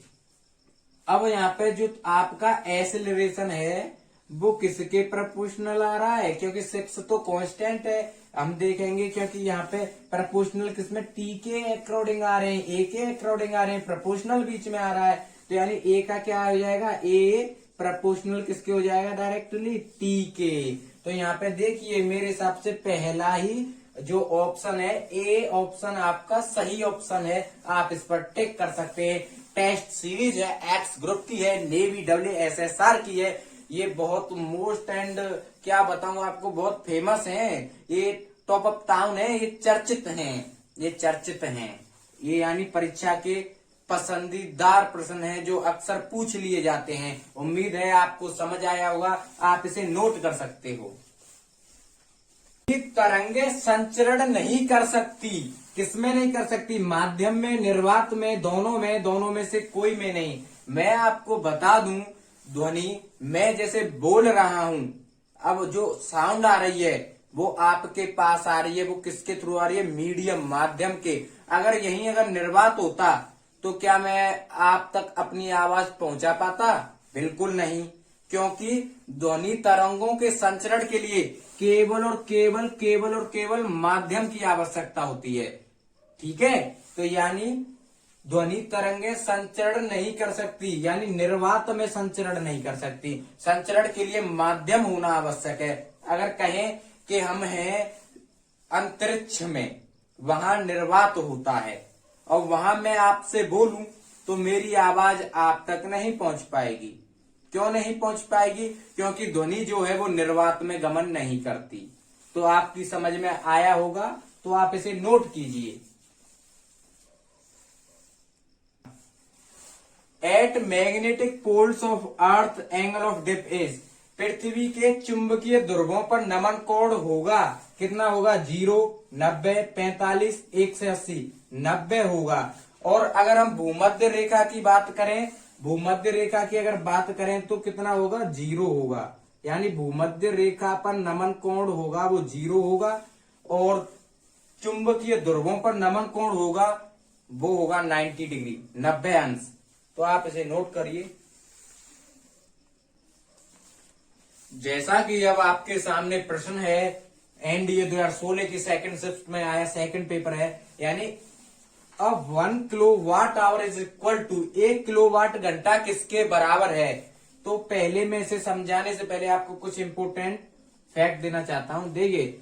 अब यहाँ पे जो आपका एक्सेलरेशन है वो किसके प्रोपोर्शनल आ रहा है, क्योंकि 6 तो कांस्टेंट है, हम देखेंगे क्योंकि यहाँ पे प्रोपोर्शनल किसमें t के अकॉर्डिंग आ रहे हैं, a के अकॉर्डिंग आ रहे हैं, प्रोपोर्शनल बीच में आ रहा है, तो यानी a का क्या हो जाएगा, a प्रोपोर्शनल किसके हो जाएगा डायरेक्टली t के। तो यहाँ पे देखिए मेरे हिसाब से पहला ही जो ऑप्शन है ए ऑप्शन आपका सही ऑप्शन है, आप इस पर टिक कर सकते हैं। टेस्ट सीरीज है, एक्स ग्रुप की है, नेवी WSSR की है, ये बहुत मोस्ट एंड क्या बताऊं आपको, बहुत फेमस है, ये टॉप अप टाउन है, ये चर्चित हैं, ये यानी परीक्षा के पसंदीदार प्रश्न हैं जो अक्सर पूछ लिए जाते हैं। उम्मीद है आपको समझ आया होगा, आप इसे नोट कर सकते हो। तरंगे संचरण नहीं कर सकती, किसमें नहीं कर सकती, माध्यम में, निर्वात में, दोनों में से कोई में नहीं। मैं आपको बता दूं, ध्वनि मैं जैसे बोल रहा हूं, अब जो साउंड आ रही है वो आपके पास आ रही है, वो किसके थ्रू आ रही है, मीडियम, माध्यम के। अगर यही अगर निर्वात होता तो क्या मैं आप तक अपनी आवाज पहुंचा पाता, बिल्कुल नहीं, क्योंकि ध्वनि तरंगों के संचरण के लिए केवल और केवल माध्यम की आवश्यकता होती है। ठीक है, तो यानी ध्वनि तरंगे संचरण नहीं कर सकती, यानी निर्वात में संचरण नहीं कर सकती। संचरण के लिए माध्यम होना आवश्यक है। अगर कहें कि हम हैं अंतरिक्ष में, वहां निर्वात होता है और वहां मैं आपसे बोलूं तो मेरी आवाज आप तक नहीं पहुंच पाएगी। क्यों नहीं पहुंच पाएगी? क्योंकि ध्वनि जो है वो निर्वात में गमन नहीं करती। तो आपकी समझ में आया होगा, तो आप इसे नोट कीजिए। At magnetic poles of earth angle of dip is, पृथ्वी के चुंबकीय ध्रुवों पर नमन कोण होगा, कितना होगा? 0, 90, 45, 180, 90 होगा। और अगर हम भूमध्य रेखा की बात करें, भूमध्य रेखा की अगर बात करें तो कितना होगा? 0 होगा। यानी भूमध्य रेखा पर नमन कोण होगा वो 0 होगा, और चुंबकीय ध्रुवों पर नमन कोण होगा वो होगा 90 डिग्री, 90 अंश। तो आप इसे नोट करिए। जैसा कि अब आपके सामने प्रश्न है, एनडीए 2016 की सेकंड शिफ्ट में आया, सेकंड पेपर है, यानी अब 1 kilowatt hour is equal to, 1 kilowatt घंटा किसके बराबर है? तो पहले मैं इसे समझाने से पहले आपको कुछ इंपोर्टेंट फैक्ट देना चाहता हूं। देखिए,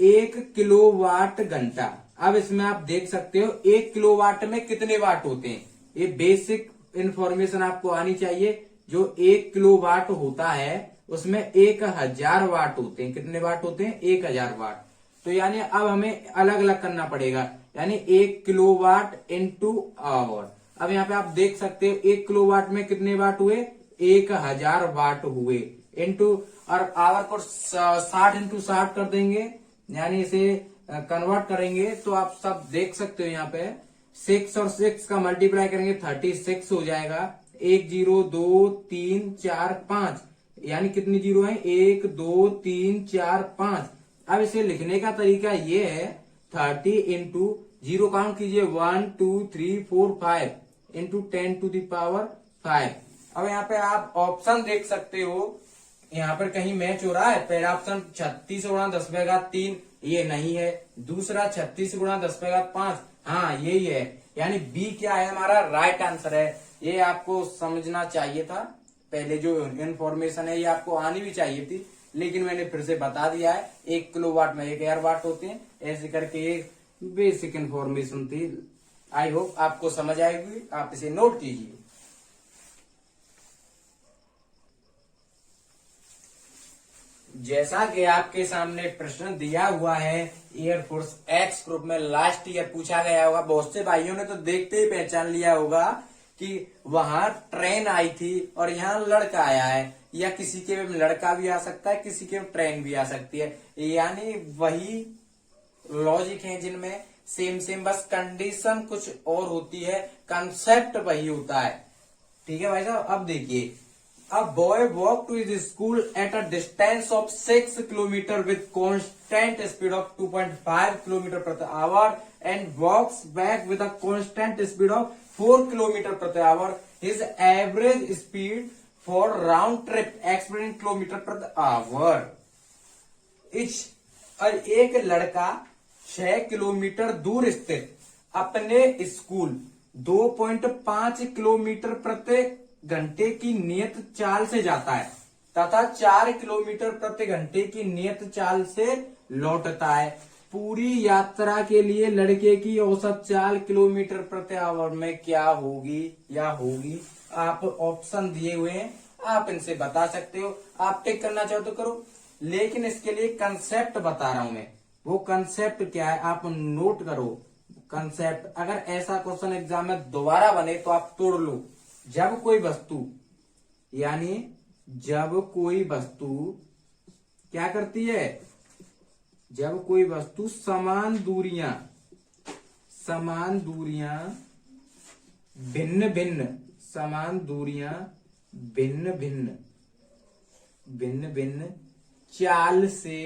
1 किलोवाट घंटा, अब इसमें आप देख सकते हो 1 किलोवाट में कितने वाट होते हैं। ये बेसिक इंफॉर्मेशन आपको आनी चाहिए। जो 1 किलोवाट होता है उसमें 1000 वाट होते हैं। कितने वाट होते हैं? 1000 वाट। तो यानी अब हमें अलग अलग करना पड़ेगा, यानी 1 किलोवाट इंटू आवर। अब यहाँ पे आप देख सकते हो 1 किलोवाट में कितने वाट हुए? 1000 वाट हुए, इंटू, और आवर को 60 इंटू 60 कर देंगे, यानी इसे कन्वर्ट करेंगे तो आप सब देख सकते हो। यहाँ पे 6 और 6 का मल्टीप्लाई करेंगे 36 हो जाएगा। 1 0 2 3 4 5, यानी कितनी जीरो है? 1 2 3 4 5। अब इसे लिखने का तरीका ये है, 30 इंटू जीरो काउंट कीजिए, 1 2 3 4 5 इंटू 10 टू द पावर 5। अब यहाँ पे आप ऑप्शन देख सकते हो, यहाँ पर कहीं मैच हो रहा है। पहला ऑप्शन 36 गुणा 10 का घात 3, ये नहीं है। दूसरा 36 गुणा 10 का घात 5, हाँ यही है। यानी बी क्या है? हमारा राइट आंसर है। ये आपको समझना चाहिए था। पहले जो इन्फॉर्मेशन है ये आपको आनी भी चाहिए थी, लेकिन मैंने फिर से बता दिया है। 1 किलोवाट में 1000 वाट होते हैं, ऐसे करके एक बेसिक इन्फॉर्मेशन थी। आई होप आपको समझ आएगी। आप इसे नोट कीजिए। जैसा कि आपके सामने प्रश्न दिया हुआ है, एयरफोर्स एक्स ग्रुप में लास्ट ईयर पूछा गया होगा। बहुत से भाइयों ने तो देखते ही पहचान लिया होगा कि वहां ट्रेन आई थी और यहाँ लड़का आया है, या किसी के में लड़का भी आ सकता है, किसी के में ट्रेन भी आ सकती है। यानी वही लॉजिक है जिनमें सेम बस कंडीशन कुछ और होती है, कंसेप्ट वही होता है। ठीक है भाई साहब। अब देखिए, A boy walked to his school at a distance of 6 kilometers with constant speed of 2.5 kilometers per hour and walks back with a constant speed of 4 kilometers per hour. His average speed for round trip explain kilometer per hour. एक लड़का 6 kilometre दूर स्थित अपने school 2.5 kilometre प्रति घंटे की नियत चाल से जाता है तथा 4 किलोमीटर प्रति घंटे की नियत चाल से लौटता है। पूरी यात्रा के लिए लड़के की औसत चाल किलोमीटर प्रति आवर में क्या होगी या होगी? आप ऑप्शन दिए हुए हैं, आप इनसे बता सकते हो। आप टिक करना चाहो तो करो, लेकिन इसके लिए कंसेप्ट बता रहा हूं मैं। वो कंसेप्ट क्या है आप नोट करो। कंसेप्ट, अगर ऐसा क्वेश्चन एग्जाम में दोबारा बने तो आप तोड़ लो। जब कोई वस्तु, यानी जब कोई वस्तु क्या करती है? जब कोई वस्तु समान दूरियां भिन्न भिन्न चाल से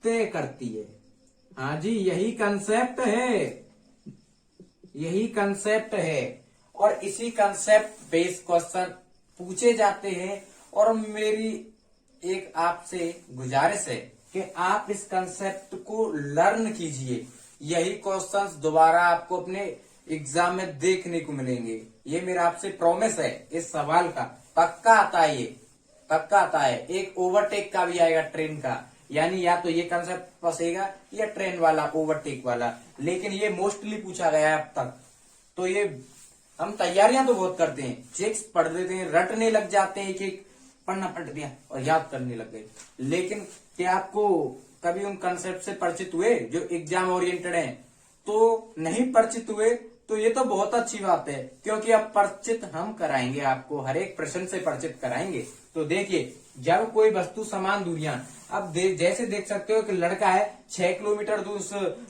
तय करती है। हाँ जी, यही कंसेप्ट है और इसी कंसेप्ट बेस्ड क्वेश्चन पूछे जाते हैं। और मेरी एक आपसे गुजारिश है कि आप इस कंसेप्ट को लर्न कीजिए। यही क्वेश्चंस दोबारा आपको अपने एग्जाम में देखने को मिलेंगे, ये मेरा आपसे प्रॉमिस है। इस सवाल का पक्का आता है, ये पक्का आता है। एक ओवरटेक का भी आएगा, ट्रेन का, यानी या तो ये कंसेप्ट फंसेगा या ट्रेन वाला, ओवरटेक वाला, लेकिन ये मोस्टली पूछा गया है अब तक। तो ये हम तैयारियां तो बहुत करते हैं, चेक्स पढ़ देते हैं, रटने लग जाते हैं, एक पढ़ना पढ़ दिया और याद करने लग गए, लेकिन क्या आपको कभी उन कंसेप्ट से परिचित हुए जो एग्जाम ओरिएंटेड हैं? तो नहीं परिचित हुए तो ये तो बहुत अच्छी बात है, क्योंकि अब परिचित हम कराएंगे आपको, हर एक प्रश्न से परिचित कराएंगे। तो देखिए, जब कोई वस्तु समान दूरियां, अब जैसे देख सकते हो कि लड़का है 6 किलोमीटर दूर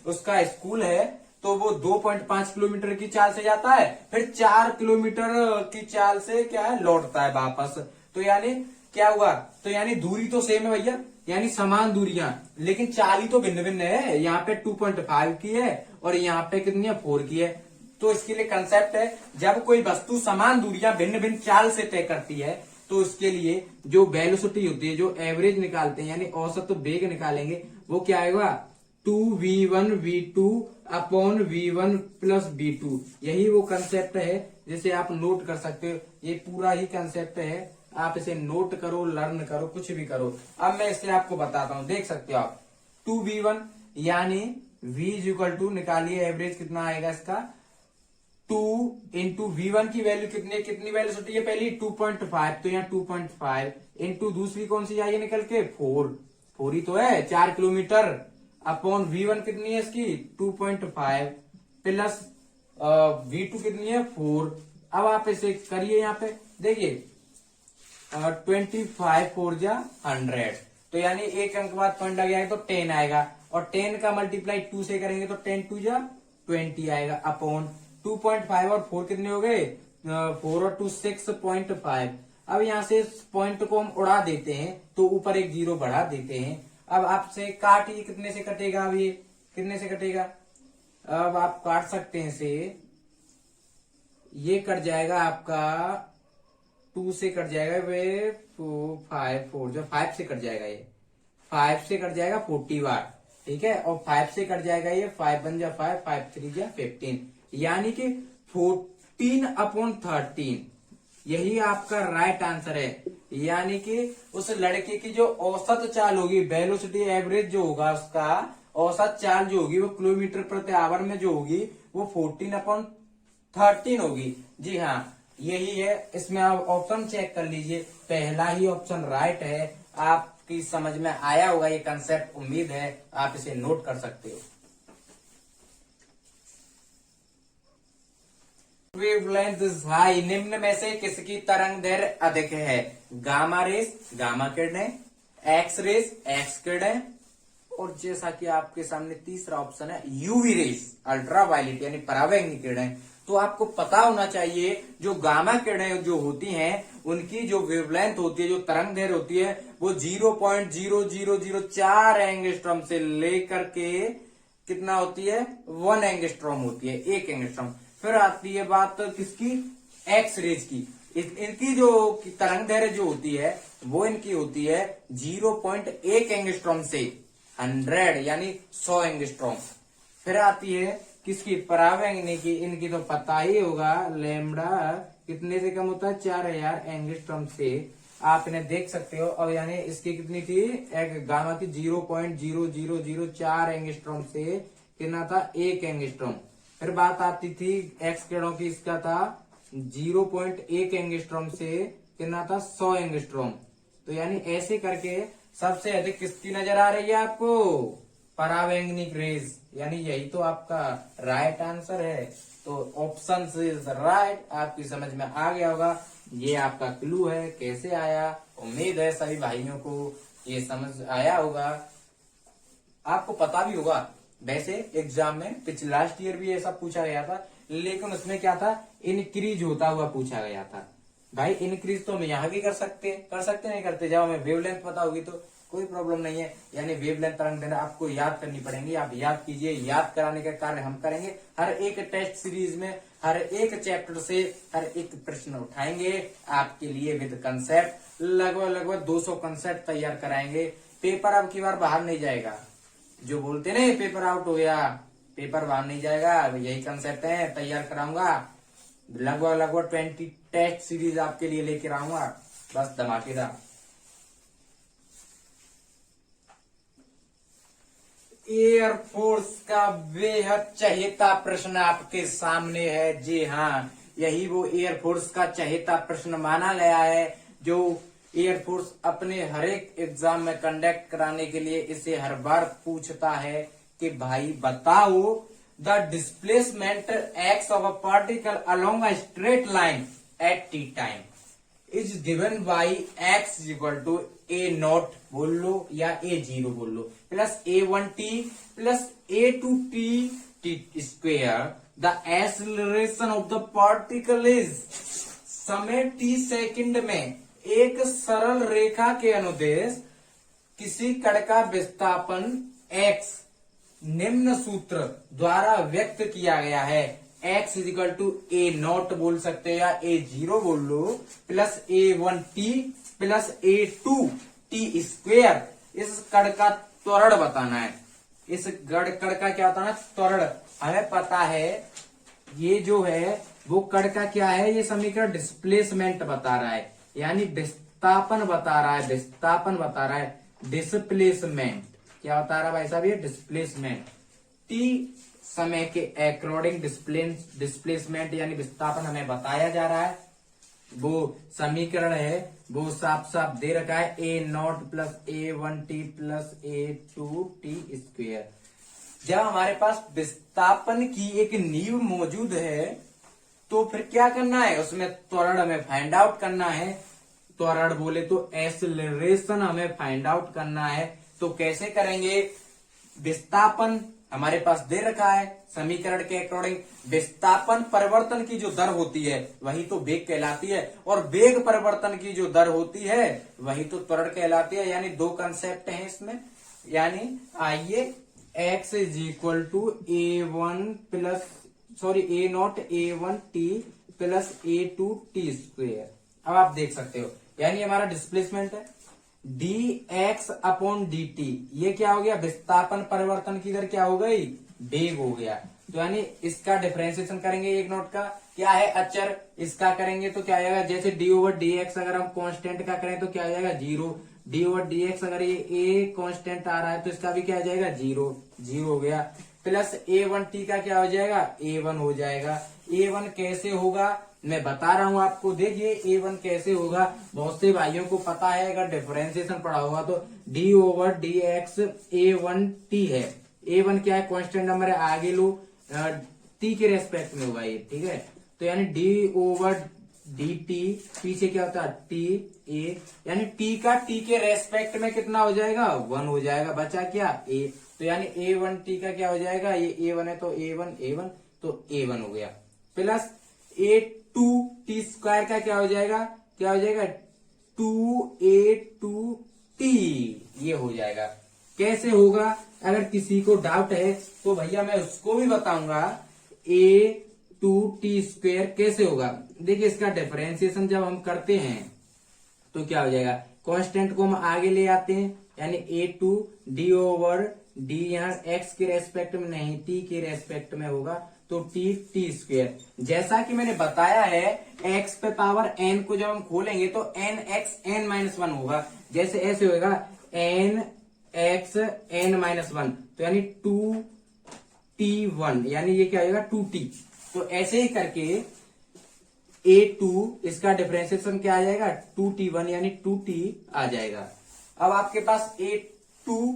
उसका स्कूल है, तो वो 2.5 किलोमीटर की चाल से जाता है, फिर 4 किलोमीटर की चाल से क्या है लौटता है वापस। तो यानी क्या हुआ, तो यानी दूरी तो सेम है भैया, यानी समान दूरियां, लेकिन चाल ही तो भिन्न भिन्न है। यहाँ पे 2.5 की है और यहाँ पे कितनी है, 4 की है। तो इसके लिए कंसेप्ट है, जब कोई वस्तु समान दूरियां भिन्न भिन्न चाल से तय करती है, तो इसके लिए जो वेलोसिटी होती है, जो एवरेज निकालते हैं, यानी औसत वेग निकालेंगे, वो क्या आएगा, 2v1v2 upon v1 plus v2। यही वो कंसेप्ट है जिसे आप नोट कर सकते हो। ये पूरा ही कंसेप्ट है, आप इसे नोट करो, लर्न करो, कुछ भी करो। अब मैं इसे आपको बताता हूं, देख सकते हो आप, 2v1 यानी v इक्वल टू, निकालिए एवरेज कितना आएगा इसका, 2 इंटू v1 की वैल्यू कितनी वेलोसिटी है पहली, 2.5, तो यहाँ 2.5 इंटू दूसरी कौन सी आई निकल के, 4 ही तो है, 4 किलोमीटर, अपॉन v1 कितनी है इसकी, 2.5 प्लस v2 कितनी है, 4। अब आप इसे करिए, यहाँ पे देखिए 25 4 जा 100, तो यानी एक अंक बाद पॉइंट लग जाएगा तो 10 आएगा, और 10 का मल्टीप्लाई 2 से करेंगे तो 10 2 जा 20 आएगा, अपॉन 2.5 और 4 कितने हो गए, 4 और 2 6.5। अब यहाँ से पॉइंट को हम उड़ा देते हैं, तो ऊपर एक जीरो बढ़ा देते हैं। अब आपसे काटिए, कितने से कटेगा, अब ये कितने से कटेगा, अब आप काट सकते हैं इसे, ये कट जाएगा आपका 2 से कट जाएगा, वे 5 4 जो 5 से कट जाएगा, ये 5 से कट जाएगा 40 बार, ठीक है, और 5 से कट जाएगा ये 5 1 जा 5 5 3 जा 15, यानी कि 14/13। यही आपका राइट आंसर है। यानी कि उस लड़के की जो औसत चाल होगी, वेलोसिटी एवरेज जो होगा, उसका औसत चाल जो होगी वो किलोमीटर प्रति आवर में जो होगी वो 14/13 होगी। जी हाँ, यही है। इसमें आप ऑप्शन चेक कर लीजिए, पहला ही ऑप्शन राइट है। आपकी समझ में आया होगा ये कंसेप्ट, उम्मीद है आप इसे नोट कर सकते हो। वेवलेंथ इज हाई, निम्न में से किसकी तरंग दैर्ध्य अधिक है, गामा रेस गामा किरणें, एक्स रेस एक्स किरणें, और जैसा कि आपके सामने तीसरा ऑप्शन है यूवी रेस अल्ट्रावायलेट यानी परावैंगनी किरणें। तो आपको पता होना चाहिए जो गामा किरणें जो होती हैं उनकी जो वेवलेंथ होती है, जो तरंग दैर्ध्य होती है, वो 0.0004 एंगस्ट्रॉम से लेकर के कितना होती है, 1 एंगस्ट्रॉम होती है, 1 एंगस्ट्रॉम। फिर आती है बात किसकी, एक्स रेज की। इनकी जो तरंग दैर्ध्य जो होती है वो इनकी होती है 0.1 एंगस्ट्रॉम से 100 यानी 100 एंगस्ट्रॉम। फिर आती है किसकी, परावैंगनी की। इनकी तो पता ही होगा, लैम्बडा कितने से कम होता है, 4000 एंगस्ट्रॉम से। आप इन्हें देख सकते हो। और यानी इसकी कितनी थी, एक गामा की 0.0004 एंगस्ट्रॉम से कितना था, 1 एंगस्ट्रॉम। फिर बात आती थी एक्स किरणों की, इसका था 0.1 एंगस्ट्रॉम से कितना था, 100 एंगस्ट्रॉम। तो यानी ऐसे करके सबसे अधिक किसकी नजर आ रही है आपको, परावैंगनिक रेज, यानी यही तो आपका राइट आंसर है। तो ऑप्शन इज राइट। आपकी समझ में आ गया होगा, ये आपका क्लू है। कैसे आया, उम्मीद है सभी भाइयों को ये समझ आया होगा। आपको पता भी होगा, वैसे एग्जाम में पिछले लास्ट ईयर भी ऐसा पूछा गया था, लेकिन उसमें क्या था, इनक्रीज होता हुआ पूछा गया था। भाई इनक्रीज तो हम यहाँ भी कर सकते नहीं करते, जब हमें वेवलेंथ पता होगी तो कोई प्रॉब्लम नहीं है। यानी वेवलेंथ तरंग दैर्ध्य आपको याद करनी पड़ेंगी, आप याद कीजिए। याद कराने का कार्य हम करेंगे। हर एक टेस्ट सीरीज में हर एक चैप्टर से हर एक प्रश्न उठाएंगे आपके लिए विद कंसेप्ट। लगभग 200 कंसेप्ट तैयार कराएंगे। पेपर अब की बार बाहर नहीं जाएगा। जो बोलते ना पेपर आउट हो गया, पेपर बाहर नहीं जाएगा, यही कंसेप्ट है। तैयार कराऊंगा लगभग 20 टेस्ट सीरीज आपके लिए लेकर आऊंगा, बस धमाकेदार। एयरफोर्स का बेहद चहेता प्रश्न आपके सामने है। जी हाँ, यही वो एयरफोर्स का चहेता प्रश्न माना गया है, जो एयरफोर्स अपने हर एक एग्जाम में कंडक्ट कराने के लिए इसे हर बार पूछता है कि भाई बताओ the displacement x of a particle along a straight line at t time is given by x equal to a naught बोल लो या ए जीरो बोल लो plus A1t plus A2t t square. The acceleration of the particle is समय t second में एक सरल रेखा के अनुदेश किसी कण का विस्थापन x निम्न सूत्र द्वारा व्यक्त किया गया है। x is equal to a naught बोल सकते हो या ए जीरो बोल लो plus A1t plus A2t square. इस कण का त्वरण बताना है। इस कण का क्या बताना है? त्वरण। हमें पता है ये जो है वो कण का क्या है, ये समीकरण डिस्प्लेसमेंट बता रहा है, यानी विस्थापन बता रहा है। विस्थापन बता रहा है, डिस्प्लेसमेंट क्या बता रहा है भाई साहब? ये डिस्प्लेसमेंट टी समय के अकॉर्डिंग डिस्प्लेसमेंट यानी विस्थापन हमें बताया जा रहा है। वो समीकरण है वो साफ साफ दे रखा है, a naught plus A1t plus A2t square. जब हमारे पास विस्थापन की एक नींव मौजूद है तो फिर क्या करना है, उसमें त्वरण हमें फाइंड आउट करना है। त्वरण बोले तो एक्सेलरेशन हमें फाइंड आउट करना है। तो कैसे करेंगे? विस्थापन हमारे पास दे रखा है, समीकरण के अकॉर्डिंग विस्थापन परिवर्तन की जो दर होती है वही तो वेग कहलाती है, और वेग परिवर्तन की जो दर होती है वही तो त्वरण कहलाती है। यानी दो कंसेप्ट हैं इसमें। यानी आइए x is equal to A1 plus a naught A1t plus A2t square. अब आप देख सकते हो, यानी हमारा डिस्प्लेसमेंट है dx अपॉन dt। ये क्या हो गया? विस्थापन परिवर्तन की दर क्या हो गई? वेग हो गया। तो यानी इसका डिफरेंशिएशन करेंगे, एक नोट का क्या है? अचर। इसका करेंगे तो क्या आएगा? जैसे डी ओवर डी एक्स अगर हम कांस्टेंट का करें तो क्या आ जाएगा? Zero. D over D x अगर ये ए कांस्टेंट आ रहा है तो इसका भी क्या आ जाएगा? जीरो। जीरो हो गया। प्लस A1t का क्या हो जाएगा? A1 हो जाएगा। A1 कैसे होगा मैं बता रहा हूं आपको। देखिए A1 कैसे होगा, बहुत से भाइयों को पता है, अगर डिफरेंशिएशन पढ़ा होगा तो D over D x A1t है। A1 क्या है? कांस्टेंट नंबर है, आगे लो t के रेस्पेक्ट में होगा ये, ठीक है। तो यानी डी ओवर डी टी, पीछे क्या होता है? टी ए, यानी t का t के रेस्पेक्ट में कितना हो जाएगा? 1 हो जाएगा। बचा क्या? a। तो यानी A1t का क्या हो जाएगा? ये A1 है तो A1 तो A1 हो गया। प्लस A2t स्क्वायर का क्या हो जाएगा? क्या हो जाएगा? 2A2t ये हो जाएगा। कैसे होगा? अगर किसी को डाउट है तो भैया मैं उसको भी बताऊंगा। A2t स्क्वायर कैसे होगा? देखिए इसका डिफरेंशिएशन जब हम करते हैं तो क्या हो जाएगा? कांस्टेंट को हम आगे ले आते हैं, यानी A2 डी ओवर डी, यहाँ x के रेस्पेक्ट में नहीं t के रेस्पेक्ट में होगा तो t स्क्वायर। जैसा कि मैंने बताया है x पे पावर n को जब हम खोलेंगे तो nx n-1 होगा। जैसे ऐसे होगा nx n-1 तो यानी 2t1, यानी ये क्या होगा? 2t। तो ऐसे ही करके A2 इसका डिफरेंशिएशन क्या आ जाएगा? 2t1 यानी 2t आ जाएगा। अब आपके पास A2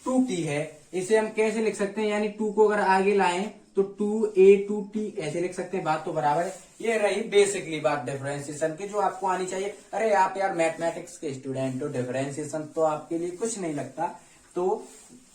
2t है, इसे हम कैसे लिख सकते हैं? यानी 2 को अगर आगे लाएं तो 2A2t ऐसे लिख सकते हैं। बात तो बराबर है। ये रही बेसिकली बात डिफरेंशिएशन की, जो आपको आनी चाहिए। अरे आप यार मैथमेटिक्स के स्टूडेंट हो, डिफरेंशिएशन तो आपके लिए कुछ नहीं लगता, तो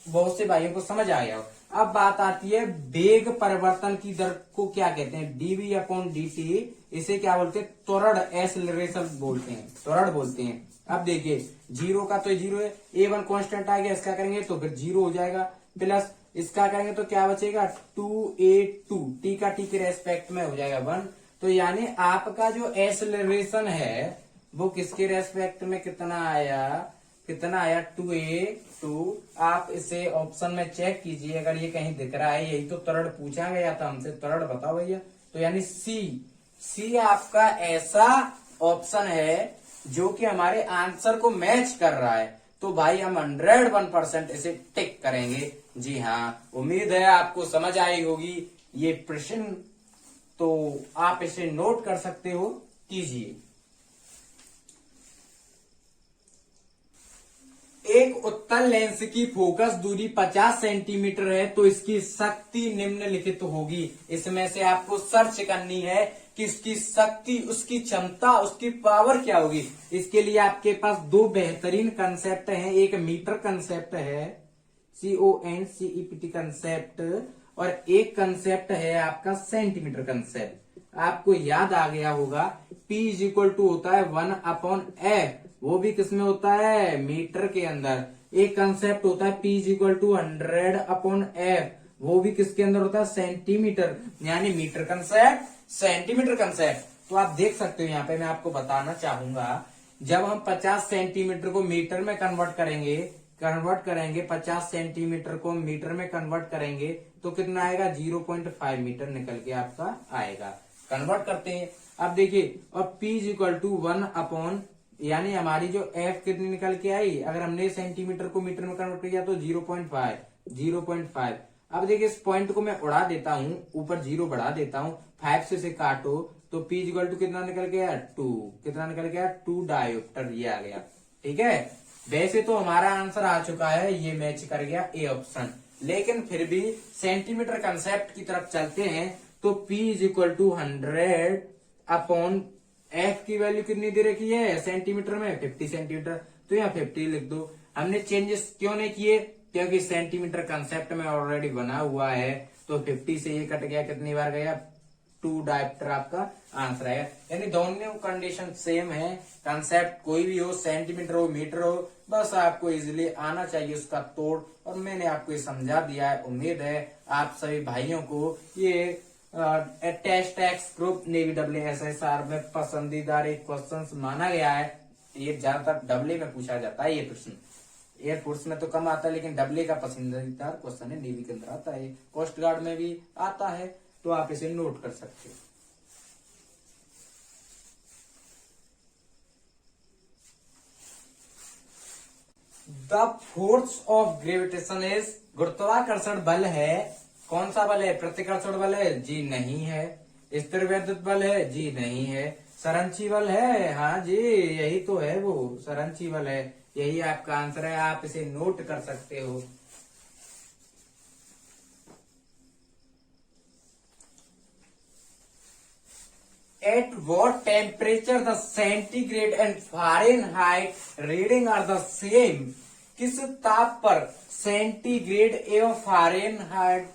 बहुत से भाइयों को समझ आ गया हो। अब बात आती है वेग परिवर्तन की दर को क्या कहते हैं? dv upon dt। इसे क्या बोलते हैं? त्वरण, एक्सेलरेशन बोलते हैं, त्वरण बोलते हैं। अब देखिए जीरो का तो जीरो है, A1 कांस्टेंट आ गया, इसका करेंगे तो फिर जीरो हो जाएगा। प्लस इसका करेंगे तो क्या बचेगा? 2A2 t का t के रेस्पेक्ट में हो जाएगा 1। तो यानी आपका जो एक्सेलरेशन है वो किसके रेस्पेक्ट में कितना आया? कितना आया 2A2। आप इसे ऑप्शन में चेक कीजिए अगर ये कहीं दिख रहा है, यही तो थर्ड पूछा गया था हमसे, थर्ड बताओ भैया। तो यानी सी आपका ऐसा ऑप्शन है जो कि हमारे आंसर को मैच कर रहा है। तो भाई हम 101% इसे टिक करेंगे। जी हाँ, उम्मीद है आपको समझ आई होगी ये प्रश्न, तो आप इसे नोट कर सकते हो, कीजिए। एक उत्तल लेंस की फोकस दूरी 50 सेंटीमीटर है तो इसकी शक्ति निम्नलिखित होगी। इसमें से आपको सर्च करनी है कि इसकी शक्ति, उसकी क्षमता, उसकी पावर क्या होगी। इसके लिए आपके पास दो बेहतरीन कंसेप्ट हैं। एक मीटर कंसेप्ट है, CONCEPT कंसेप्ट, और एक कंसेप्ट है आपका सेंटीमीटर कंसेप्ट। आपको याद आ गया होगा P इज इक्वल टू होता है 1/F, वो भी किसमें होता है, मीटर के अंदर। एक कंसेप्ट होता है P is equal to 100/F, वो भी किसके अंदर होता है, सेंटीमीटर। यानी मीटर कंसेप्ट, सेंटीमीटर कंसेप्ट। तो आप देख सकते हो यहाँ पे मैं आपको बताना चाहूंगा, जब हम 50 सेंटीमीटर को मीटर में कन्वर्ट करेंगे 50 सेंटीमीटर को मीटर में कन्वर्ट करेंगे तो कितना आएगा, 0.5 मीटर निकल के आपका आएगा। कन्वर्ट करते हैं, अब देखिए, और P इज इक्वल टू 1 यानी हमारी जो F कितनी निकल के आई, अगर हमने सेंटीमीटर को मीटर में कन्वर्ट किया तो 0.5। अब देखिए इस पॉइंट को मैं उड़ा देता हूं, ऊपर 0 बढ़ा देता हूं, 5 से इसे काटो तो P इक्वल टू कितना निकल गया, 2। कितना निकल गया, 2 डायोप्टर, ये आ गया। ठीक है, वैसे तो हमारा आंसर आ चुका है, ये मैच कर गया ए ऑप्शन, लेकिन फिर भी सेंटीमीटर कंसेप्ट की तरफ चलते हैं। तो P is equal to 100/F की वैल्यू कितनी दे रखी है सेंटीमीटर में, 50 सेंटीमीटर, तो यहाँ 50 लिख दो। हमने चेंजेस क्यों नहीं किए, क्योंकि सेंटीमीटर कंसेप्ट में ऑलरेडी बना हुआ है। तो 50 से ये कट गया, कितनी बार गया, 2 डायोप्टर आपका आंसर आएगा। यानी दोनों कंडीशन सेम है, कंसेप्ट कोई भी हो, सेंटीमीटर हो, मीटर हो, बस आपको इजीली आना चाहिए उसका तोड़। और मैंने आपको ये समझा दिया है। उम्मीद है आप सभी भाइयों को ये test X group navy WSSR में पसंदीदा एक क्वेश्चन माना गया है। ये ज्यादातर डब्ल्यू में पूछा जाता है ये प्रश्न, एयरफोर्स में तो कम आता है, लेकिन डब्ल्यू का पसंदीदा क्वेश्चन है, नेवी के अंदर आता है, कोस्ट गार्ड में भी आता है, तो आप इसे नोट कर सकते हो। The force of gravitation is, गुरुत्वाकर्षण बल है, कौन सा बल है, प्रतिकर्षण बल है, जी नहीं है। स्थिर वैद्युत बल है, जी नहीं है। संरक्षी बल है, हाँ जी यही तो है, वो संरक्षी बल है, यही आपका आंसर है, आप इसे नोट कर सकते हो। At what temperature the centigrade and Fahrenheit reading are the same? किस ताप पर सेंटीग्रेड एवं फारेनहाइट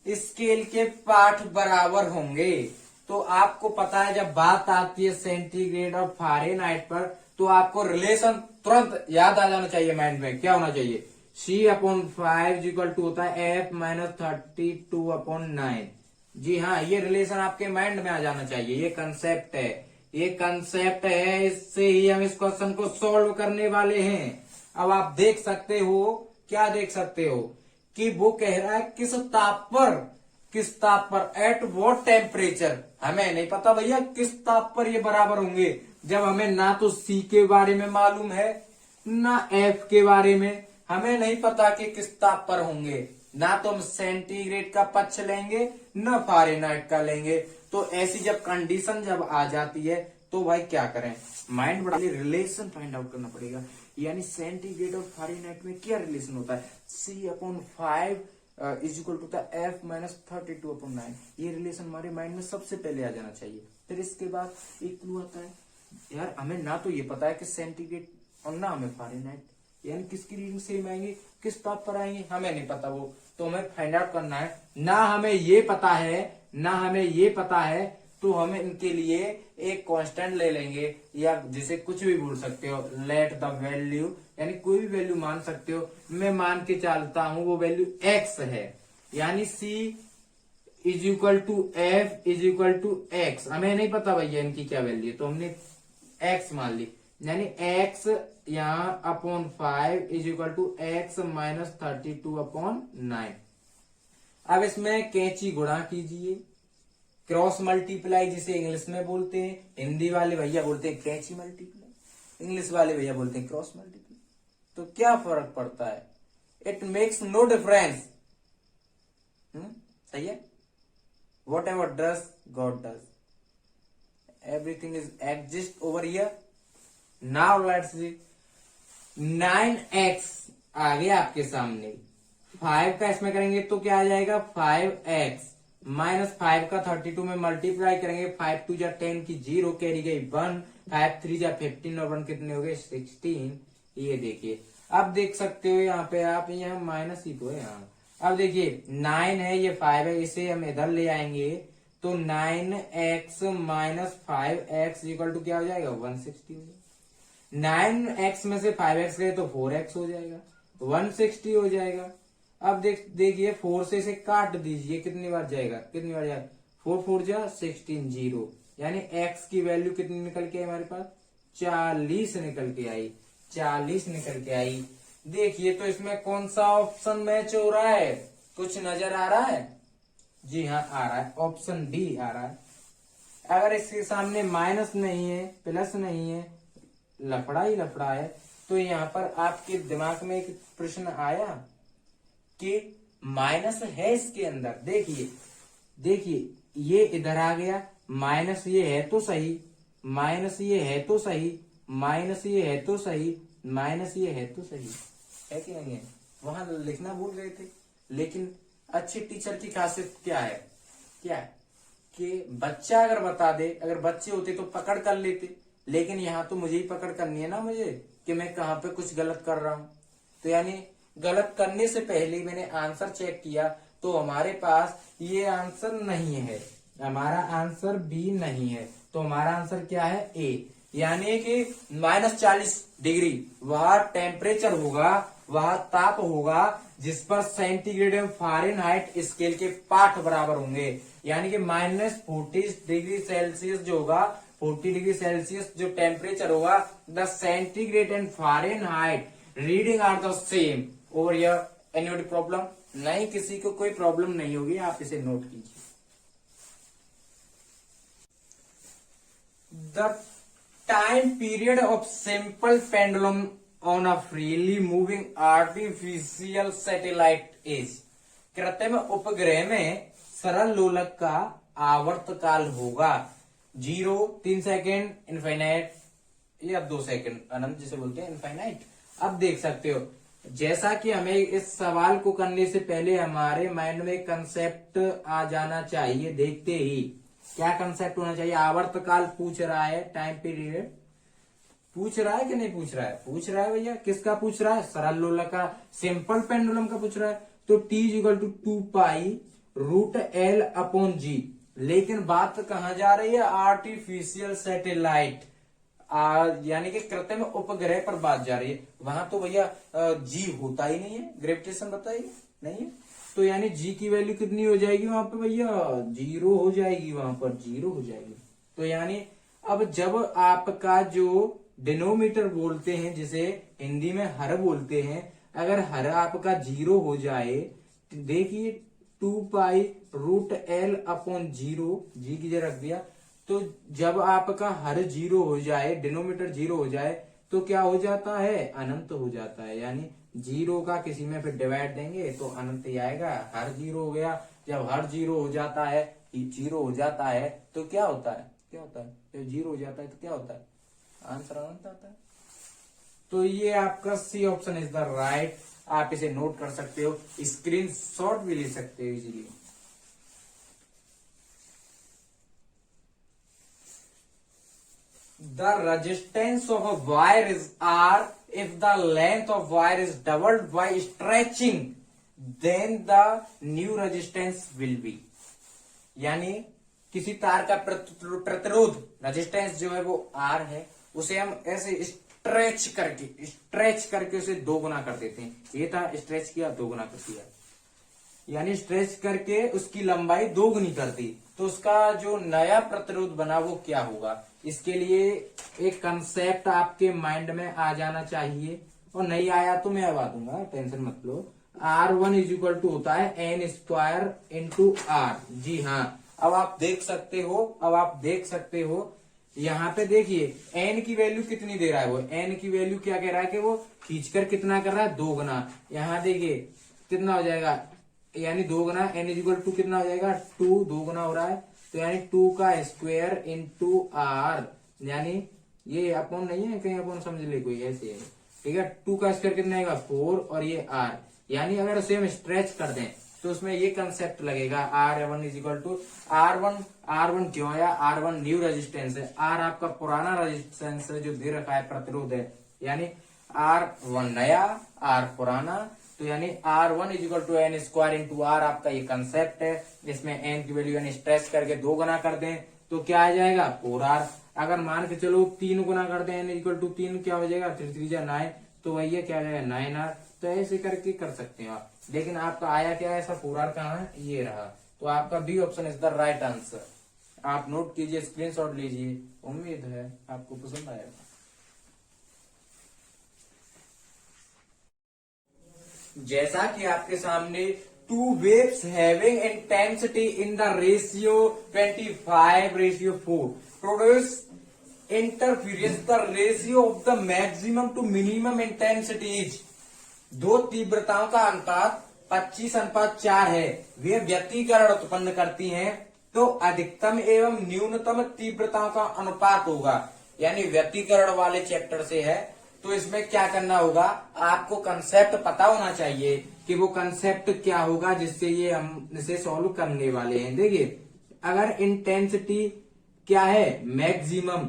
स्केल के पाठ बराबर होंगे। तो आपको पता है जब बात आती है सेंटीग्रेड और फारेनहाइट पर, तो आपको रिलेशन तुरंत याद आ जाना चाहिए माइंड में, क्या होना चाहिए, C/5 इक्वल टू होता है F - 32/9। जी हाँ, ये रिलेशन आपके माइंड में आ जाना चाहिए, ये कंसेप्ट है, ये कंसेप्ट है, इससे ही हम इस क्वेश्चन को सॉल्व करने वाले हैं। अब आप देख सकते हो, क्या देख सकते हो कि वो कह रहा है किस ताप पर, एट व्हाट टेम्परेचर, हमें नहीं पता भैया किस ताप पर ये बराबर होंगे, जब हमें ना तो C के बारे में मालूम है ना F के बारे में, हमें नहीं पता कि किस ताप पर होंगे, ना तो हम सेंटीग्रेड का पक्ष लेंगे ना फारेनहाइट का लेंगे। तो ऐसी जब कंडीशन जब आ जाती है तो भाई क्या करें, माइंड बड़ा रिलेशन फाइंड आउट करना पड़ेगा। यानी सेंटीग्रेड और फारेनहाइट में क्या रिलेशन होता है, C/5 is equal to F - 32/9, ये रिलेशन हमारे माइंड में सबसे पहले आ जाना चाहिए। फिर इसके बाद एक क्लू आता है, यार हमें ना तो ये पता है कि सेंटीग्रेड और ना हमें फारेनहाइट, यानी किसकी रीडिंग सेम आएंगे, किस ताप पर आएंगे, हमें नहीं पता, वो तो हमें फाइंड आउट करना है। ना हमें ये पता है तो हमें इनके लिए एक कांस्टेंट ले लेंगे, या जिसे कुछ भी बोल सकते हो, लेट द वैल्यू, यानी कोई भी वैल्यू मान सकते हो। मैं मान के चलता हूं वो वैल्यू x है, यानी C is equal to F is equal to x। हमें नहीं पता भैया इनकी क्या वैल्यू है, तो हमने x मान ली, यानी x यहाँ upon 5 is equal to x minus 32/9। अब इसमें कैंची गुणा कीजिए, क्रॉस मल्टीप्लाई जिसे इंग्लिश में बोलते हैं, हिंदी वाले भैया बोलते हैं कैंची मल्टीप्लाई, इंग्लिश वाले भैया बोलते हैं क्रॉस मल्टीप्लाई। तो क्या फर्क पड़ता है? It makes no difference. सही है। Whatever does God does, everything is exist over here. Now let's see 9x आ गया आपके सामने, 5 का इसमें करेंगे तो क्या आ जाएगा 5x माइनस 5 का 32 में मल्टीप्लाई करेंगे, 5 2 जा 10 की 0 कैरी गई 1, 5 3 जा 15 और 1 कितने हो गए 16। ये देखिए, अब देख सकते हो यहाँ पे आप, यहाँ माइनस ही तो है यहाँ। अब देखिए 9 है, ये 5 है, इसे हम इधर ले आएंगे तो 9x minus 5x equal to क्या हो जाएगा 160 हो जाएगा। 9x में से 5x गए तो 4x हो जाएगा, 160 हो जाएगा। अब देखिए 4 से इसे काट दीजिए, कितनी बार जाएगा, 4 4 जा 16 0, यानी x की वैल्यू कितनी निकल के आई हमारे पास 40 निकल के आई, 40 निकल के आई। देखिए तो इसमें कौन सा ऑप्शन मैच हो रहा है, कुछ नजर आ रहा है? जी हाँ आ रहा है, ऑप्शन डी आ रहा है। अगर इसके सामने माइनस नहीं है, प्लस नहीं है, लफड़ा ही लफड़ा है, तो यहाँ पर आपके दिमाग में एक प्रश्न आया कि माइनस है इसके अंदर। देखिए ये इधर आ गया, माइनस ये है तो सही, माइनस ये है तो सही, माइनस ये है तो सही, माइनस ये है तो सही, है कि नहीं है? वहां लिखना भूल गए थे। लेकिन अच्छी टीचर की खासियत क्या है कि बच्चा अगर बता दे, अगर बच्चे होते तो पकड़ कर लेते, लेकिन यहाँ तो मुझे ही पकड़ करनी है ना, मुझे कि मैं कहाँ पे कुछ गलत कर रहा हूं। तो यानी गलत करने से पहले मैंने आंसर चेक किया तो हमारे पास ये आंसर नहीं है, हमारा आंसर बी नहीं है, तो हमारा आंसर क्या है ए। यानी कि -40 डिग्री वह टेम्परेचर होगा, वह ताप होगा जिस पर सेंटीग्रेड एवं फ़ारेनहाइट स्केल के पाठ बराबर होंगे। यानी कि -40 डिग्री सेल्सियस जो होगा, 40 डिग्री सेल्सियस जो टेम्परेचर होगा, the centigrade and Fahrenheit reading are the same over here. Anybody problem? नहीं, किसी को कोई प्रॉब्लम नहीं होगी, आप इसे नोट कीजिए। The time period of simple pendulum on a freely moving artificial satellite is, कृत्रिम उपग्रह में सरल लोलक का आवर्तकाल होगा 0, 3 सेकेंड, इनफाइनाइट या 2 सेकेंड, अनंत जिसे बोलते हैं इनफाइनाइट। अब देख सकते हो, जैसा कि हमें इस सवाल को करने से पहले हमारे माइंड में कंसेप्ट आ जाना चाहिए। देखते ही क्या कंसेप्ट होना चाहिए? आवर्तकाल पूछ रहा है, टाइम पीरियड पूछ रहा है कि नहीं पूछ रहा है? पूछ रहा है भैया। किसका पूछ रहा है? सरल लोलक का, सिंपल पेंडुलम का पूछ रहा है। तो t इक्वल टू 2π√L/g। लेकिन बात कहां जा रही है? आर्टिफिशियल सैटेलाइट, यानी कि कृत्रिम उपग्रह पर बात जा रही है। वहां तो भैया जी होता ही नहीं है, ग्रेविटेशन बताइए नहीं है, तो यानी जी की वैल्यू कितनी हो जाएगी वहां पे भैया? 0 हो जाएगी, वहां पर 0 हो जाएगी। तो यानी अब जब आपका जो डिनोमीटर बोलते हैं, जिसे हिंदी में हर बोलते हैं, अगर हर आपका 0 हो जाए, देखिए 2π√L/0, जी की जगह रख दिया, तो जब आपका हर 0 हो जाए, डिनोमीटर 0 हो जाए, तो क्या हो जाता है? अनंत हो जाता है। यानी 0 का किसी में फिर डिवाइड देंगे तो अनंत ही आएगा। हर 0 हो गया, जब हर 0 हो जाता है, 0 हो जाता है तो क्या होता है? जब 0 हो जाता है तो क्या होता है? आंसर अनंत आता है। तो ये आपका C option is the right. आप इसे नोट कर सकते हो, स्क्रीनशॉट भी ले सकते हो easily. The resistance of a wire is R if the length of wire is doubled by stretching, then the new resistance will be। यानी किसी तार का प्रतिरोध, रेजिस्टेंस जो है वो R है, उसे हम ऐसे स्ट्रेच करके उसे 2 गुना कर देते हैं। ये था, स्ट्रेच किया, 2 गुना कर दिया, यानी स्ट्रेच करके उसकी लंबाई 2 गुनी कर दी, तो उसका जो नया प्रतिरोध बना वो क्या होगा? इसके लिए एक कंसेप्ट आपके माइंड में आ जाना चाहिए, और नहीं आया तो मैं बता दूंगा, टेंशन मत लो। R1 इज इक्वल टू होता है एन स्क्वायर इंटू आर। जी हाँ, अब आप देख सकते हो, यहाँ पे देखिए n की वैल्यू कितनी दे रहा है वो, n की वैल्यू क्या कह रहा है कि वो खींचकर कितना कर रहा है, 2 गुना। यहाँ देखिए कितना हो जाएगा, यानी 2 गुना n इज इक्वल टू कितना हो जाएगा, 2, 2 गुना हो रहा है, तो यानी 2 का स्क्वायर इंटू आर, यानी ये अपॉन नहीं है, कहीं अपॉन समझ ले कोई, ऐसे है, ठीक है। 2 का स्क्वायर कितना आएगा, 4, और ये r, यानी अगर उसे हम स्ट्रेच कर दें तो उसमें ये कंसेप्ट लगेगा, R1 is equal to R1 क्यों आया, R1 न्यू रेजिस्टेंस है, R आपका पुराना रेजिस्टेंस है जो दे रखा है, प्रतिरोध है, यानी R1 नया, R पुराना, तो यानी R1 is equal to n square into r आपका ये कंसेप्ट है। इसमें n की वैल्यू यानी स्ट्रेच करके 2 गुना कर दें तो क्या आ जाएगा, 4R। अगर मान के चलो 3 गुना कर दें, n इक्वल टू 3, क्या हो जाएगा, 3 3 जा 9, तो वही है, क्या आ जाएगा, 9R। तो ऐसे करके कर सकते हैं आप, लेकिन आपका आया क्या है, ऐसा 4R कहाँ है, ये रहा, तो आपका B option is the right answer. आप नोट कीजिए, स्क्रीनशॉट लीजिए, उम्मीद है आपको पसंद आएगा। जैसा कि आपके सामने two waves having intensity in the ratio 25:4 produce interference, the ratio of the maximum to minimum intensity is, दो तीव्रताओं का अनुपात 25:4 है, वे व्यतिकरण उत्पन्न करती हैं, तो अधिकतम एवं न्यूनतम तीव्रताओं का अनुपात होगा। यानी व्यतिकरण वाले चैप्टर से है, तो इसमें क्या करना होगा, आपको कंसेप्ट पता होना चाहिए कि वो कंसेप्ट क्या होगा जिससे ये हम इसे सॉल्व करने वाले हैं। देखिए, अगर इंटेंसिटी क्या है, मैक्सिमम,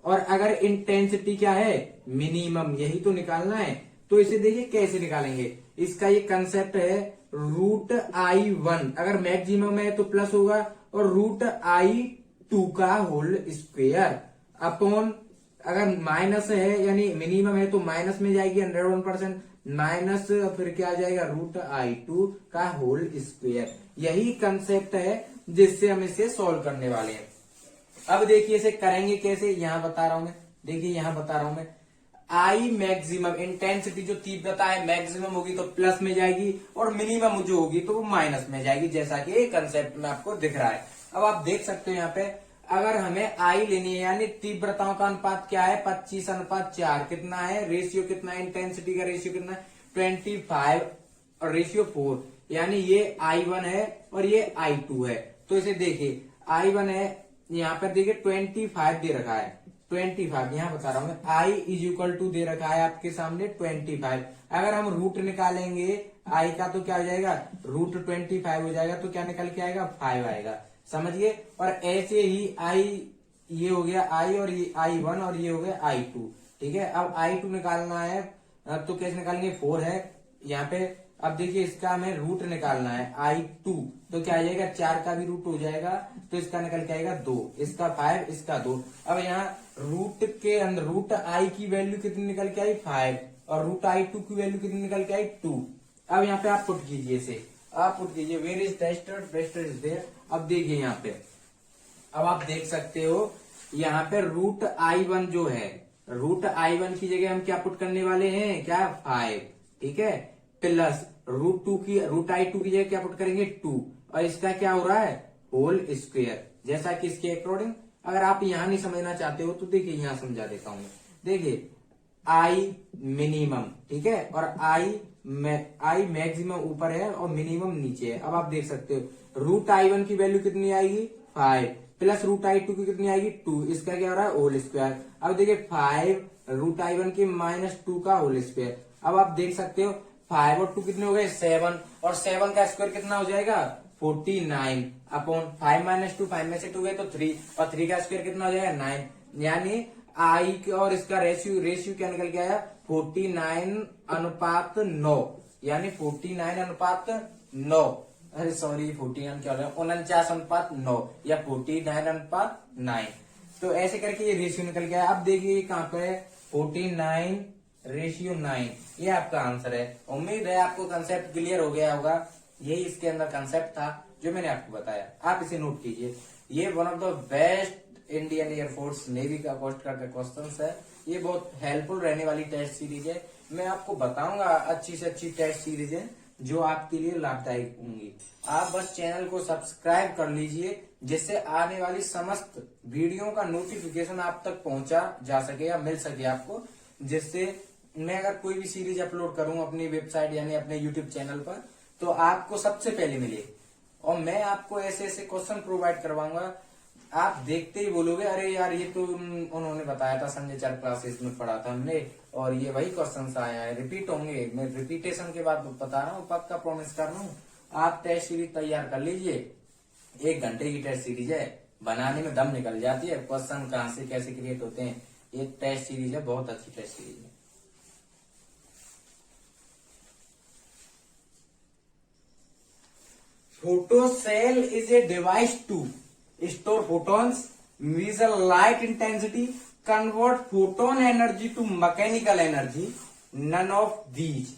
और अगर इंटेंसिटी क्या है, मिनिमम, यही तो निकालना है। तो इसे देखिए कैसे निकालेंगे, इसका ये कंसेप्ट है √I1, अगर मैक्सिमम है तो प्लस होगा, और √I2 का होल स्क्वायर अपॉन, अगर माइनस है यानी मिनिमम है तो माइनस में जाएगी 101%, माइनस फिर क्या आ जाएगा, √I2 का होल स्क्वायर। यही कंसेप्ट है जिससे हम इसे सॉल्व करने वाले हैं। अब देखिए इसे करेंगे कैसे, यहां बता रहा हूं मैं, देखिए यहां बता रहा हूं मैं, आई मैक्सिमम, इंटेंसिटी जो तीव्रता है मैक्सिमम होगी तो प्लस में जाएगी, और मिनिमम जो होगी तो वो माइनस में जाएगी, जैसा कि कंसेप्ट में आपको दिख रहा है। अब आप देख सकते हो यहाँ पे, अगर हमें आई लेनी है, यानी तीव्रताओं का अनुपात क्या है, 25:4, कितना है, रेशियो कितना है, इंटेंसिटी का रेशियो कितना है, 25 और रेशियो 4, यानी ये I1 है और ये I2 है। तो इसे देखिए, I1 है, यहाँ पर देखिए 25 दे रखा है, 25 यहाँ बता रहा हूं मैं, I इज इक्वल टू दे रखा है आपके सामने 25। अगर हम रूट निकालेंगे I का तो क्या हो जाएगा, √25 हो जाएगा, तो क्या निकल के आएगा, 5 आएगा, समझिए। और ऐसे ही I, ये हो गया I, और ये I1, और ये हो गया I2, ठीक है। अब I2 निकालना है, तो कैसे निकालेंगे, 4 है यहाँ पे। अब देखिए इसका हमें रूट निकालना है, I2, तो क्या आ जाएगा, 4 का भी रूट हो जाएगा, तो इसका निकल के आएगा 2, इसका 5, इसका 2। अब यहाँ रूट के अंदर √I की वैल्यू कितनी निकल के आई, 5, और √I2 की वैल्यू कितनी निकल के आई, 2। अब यहाँ पे आप पुट कीजिए इसे, आप पुट कीजिए, where is tester is there. अब देखिए यहाँ पे, अब आप देख सकते हो यहाँ पे √I1 जो है, √I1 की जगह हम क्या पुट करने वाले हैं, क्या, 5, ठीक है, प्लस √I2 की जगह क्या पुट करेंगे, 2, और इसका क्या हो रहा है, होल स्क्वायर, जैसा कि इसके अकॉर्डिंग। अगर आप यहां नहीं समझना चाहते हो तो देखिए यहां समझा देता हूं। देखिए I मिनिमम, ठीक है, और I मैक्सिमम ऊपर है और मिनिमम नीचे है। अब आप देख सकते हो √I1 की वैल्यू कितनी आएगी, 5, प्लस √I2 की कितनी आएगी, 2, इसका क्या हो रहा है, होल स्क्वायर। अब देखिए 5 √I1 की -2 का होल स्क्वायर। अब आप देख सकते हो 5 और 2 कितने हो गए, 7, और 7 का स्क्वायर कितना हो जाएगा, 49 अपॉन 5 - 2, 5 में से 2 गए तो 3, और 3 का स्क्वायर कितना हो जाएगा, 9, यानी I और इसका रेशियो क्या निकल के आया, 49:9, यानी 49:9, अरे सॉरी 49 क्या हो रहा है, 49:9 या 49:9। तो ऐसे करके ये रेशियो निकल गया। अब देखिए कहाँ पे है, 49:9, ये आपका आंसर है। उम्मीद है आपको कंसेप्ट क्लियर हो गया होगा। यही इसके अंदर कंसेप्ट था जो मैंने आपको बताया, आप इसे नोट कीजिए। ये one of the best Indian air force navy का कोस्ट गार्ड का क्वेश्चन है। ये बहुत हेल्पफुल रहने वाली टेस्ट सीरीज है। मैं आपको बताऊंगा अच्छी से अच्छी टेस्ट सीरीज है जो आपके लिए लाभदायक होंगी। आप बस चैनल को सब्सक्राइब कर लीजिए जिससे आने वाली समस्त वीडियो का नोटिफिकेशन आप तक पहुंचा जा सके या मिल सके आपको, जिससे मैं अगर कोई भी सीरीज अपलोड करूं अपनी वेबसाइट यानी अपने यूट्यूब चैनल पर तो आपको सबसे पहले मिले। और मैं आपको ऐसे ऐसे क्वेश्चन प्रोवाइड करवाऊंगा, आप देखते ही बोलोगे अरे यार ये तो उन्होंने बताया था, संजय चार क्लासेस में पढ़ा था हमने और ये वही क्वेश्चन आया है, रिपीट होंगे। मैं रिपीटेशन के बाद बता रहा हूँ, पक्का प्रॉमिस कर रहा हूँ। आप टेस्ट सीरीज तैयार कर लीजिए, 1 घंटे की टेस्ट सीरीज है, बनाने में दम निकल जाती है। क्वेश्चन कहाँ से कैसे क्रिएट होते हैं, एक टेस्ट सीरीज है, बहुत अच्छी टेस्ट सीरीज है। Photocell is a device to store photons, measure light intensity, convert photon energy to mechanical energy, none of these।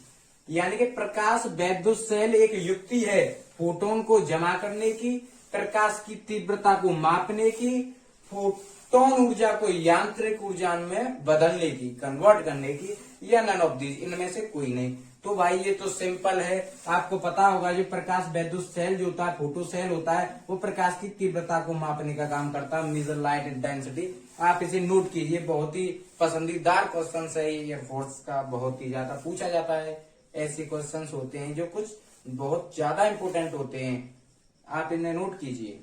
यानी कि प्रकाश वैद्युत सेल एक युक्ति है फोटोन को जमा करने की, प्रकाश की तीव्रता को मापने की, फोटोन ऊर्जा को यांत्रिक ऊर्जा में बदलने की, कन्वर्ट करने की, या नन ऑफ दीज, इनमें से कोई नहीं। तो भाई ये तो सिंपल है, आपको पता होगा जो प्रकाश वैद्युत सेल जो होता है, फोटो सेल होता है, वो प्रकाश की तीव्रता को मापने का काम करता है, मेजर लाइट इंटेंसिटी। आप इसे नोट कीजिए, बहुत ही पसंदीदार क्वेश्चन है ये एयरफोर्स का, बहुत ही ज्यादा पूछा जाता है। ऐसे क्वेश्चंस होते हैं जो कुछ बहुत ज्यादा इंपोर्टेंट होते हैं, आप इन्हें नोट कीजिए।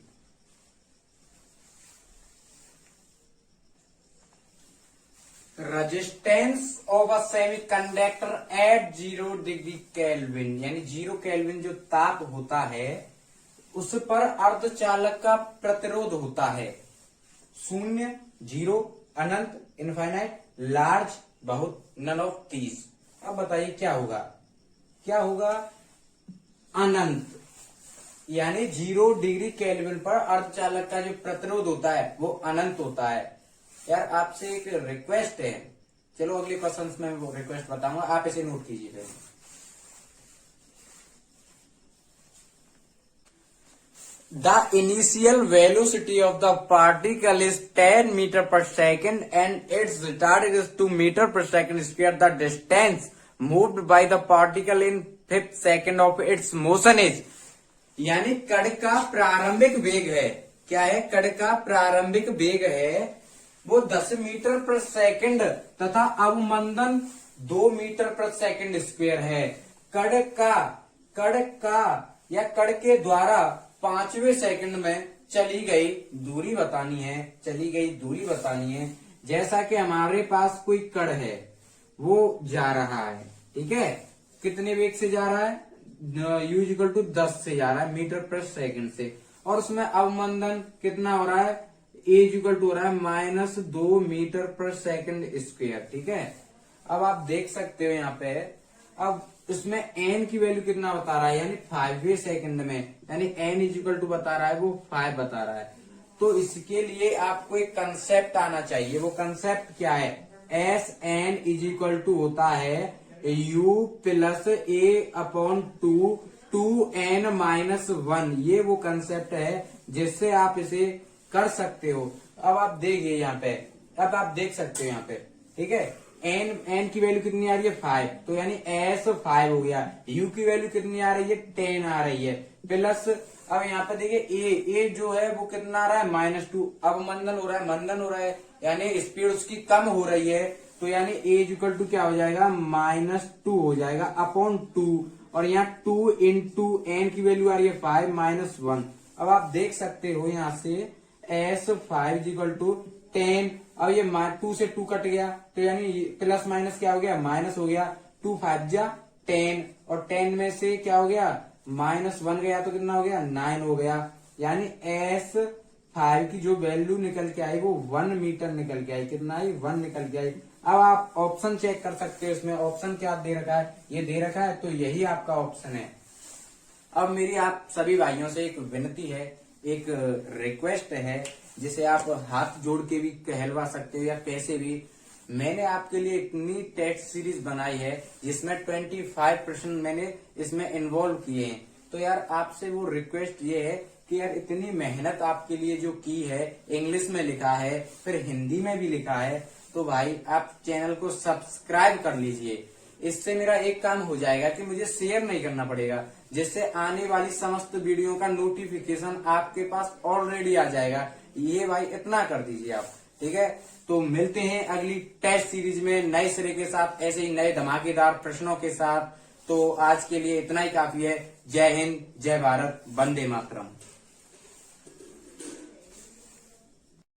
Resistance of a semiconductor at 0 degree kelvin, यानी 0 केल्विन जो ताप होता है उस पर अर्धचालक का प्रतिरोध होता है 0, 0, अनंत, इनफाइनाइट, लार्ज, बहुत, नन ऑफ दीज। अब बताइए क्या होगा, क्या होगा? अनंत, यानी 0 डिग्री केल्विन पर अर्धचालक का जो प्रतिरोध होता है वो अनंत होता है। यार आपसे एक रिक्वेस्ट है, चलो अगले क्वेश्चन में वो रिक्वेस्ट बताऊंगा, आप इसे नोट कीजिए। The initial velocity of the particle is 10 metre per second and its retard is 2 metre per second square. The distance moved by the particle in 5th second of its motion is, यानी कण का प्रारंभिक वेग है, क्या है? कण का प्रारंभिक वेग है वो 10 मीटर पर सेकंड तथा अवमंदन 2 मीटर पर सेकंड स्क्वायर है। कण का या कण के द्वारा 5वें सेकंड में चली गई दूरी बतानी है। जैसा कि हमारे पास कोई कण है वो जा रहा है, ठीक है, कितने वेग से जा रहा है? u=10 से जा रहा है, मीटर पर सेकंड से, और उसमें अवमंदन कितना हो रहा है? a= हो रहा है -2 मीटर पर सेकंड स्क्वायर, ठीक है। अब आप देख सकते हो यहाँ पे, अब इसमें n की वैल्यू कितना बता रहा है, यानी 5वें सेकंड में, यानी n बता रहा है वो 5 बता रहा है। तो इसके लिए आपको एक कंसेप्ट आना चाहिए, वो कंसेप्ट क्या है? Sn होता है u + a/2 2n-1, ये वो कंसेप्ट है जिससे आप इसे कर सकते हो। अब आप देखिए यहाँ पे, अब आप देख सकते हो यहाँ पे, ठीक है, n की वैल्यू कितनी आ रही है? 5, तो यानी s 5 हो गया। u की वैल्यू कितनी आ रही है? 10 आ रही है, प्लस अब यहाँ पे देखिए a जो है वो कितना आ रहा है? -2, अब मंदन हो रहा है, यानी स्पीड उसकी कम हो रही है, तो यानी a क्या हो जाएगा? -2 हो जाएगा अपॉन 2, और यहाँ 2 × n की वैल्यू आ रही है 5 -1। अब आप देख सकते हो यहाँ से S5 = 10, अब ये 2 से 2 कट गया, तो यानी प्लस माइनस क्या हो गया? माइनस हो गया, 2 × 5 = 10, और 10 में से क्या हो गया? -1 गया तो कितना हो गया? 9 हो गया, यानी S5 की जो वैल्यू निकल के आई वो 1 मीटर निकल के आई। कितना आई? 1 निकल के आई। अब आप ऑप्शन चेक कर सकते हो, इसमें ऑप्शन क्या दे रखा है? ये दे रखा है, तो यही आपका ऑप्शन है। अब मेरी आप सभी भाइयों से एक विनती है, एक रिक्वेस्ट है, जिसे आप हाथ जोड़ के भी कहलवा सकते हो या कैसे भी। मैंने आपके लिए इतनी टेस्ट सीरीज बनाई है जिसमें 25 प्रश्न मैंने इसमें इन्वॉल्व किए हैं, तो यार आपसे वो रिक्वेस्ट ये है कि यार इतनी मेहनत आपके लिए जो की है, इंग्लिश में लिखा है फिर हिंदी में भी लिखा है, तो भाई आप चैनल को सब्सक्राइब कर लीजिए। इससे मेरा एक काम हो जाएगा कि मुझे शेयर नहीं करना पड़ेगा, जिससे आने वाली समस्त वीडियो का नोटिफिकेशन आपके पास ऑलरेडी आ जाएगा। ये भाई इतना कर दीजिए आप, ठीक है। तो मिलते हैं अगली टेस्ट सीरीज में नए सिरे के साथ, ऐसे ही नए धमाकेदार प्रश्नों के साथ। तो आज के लिए इतना ही काफी है। जय हिंद, जय भारत, वंदे मातरम।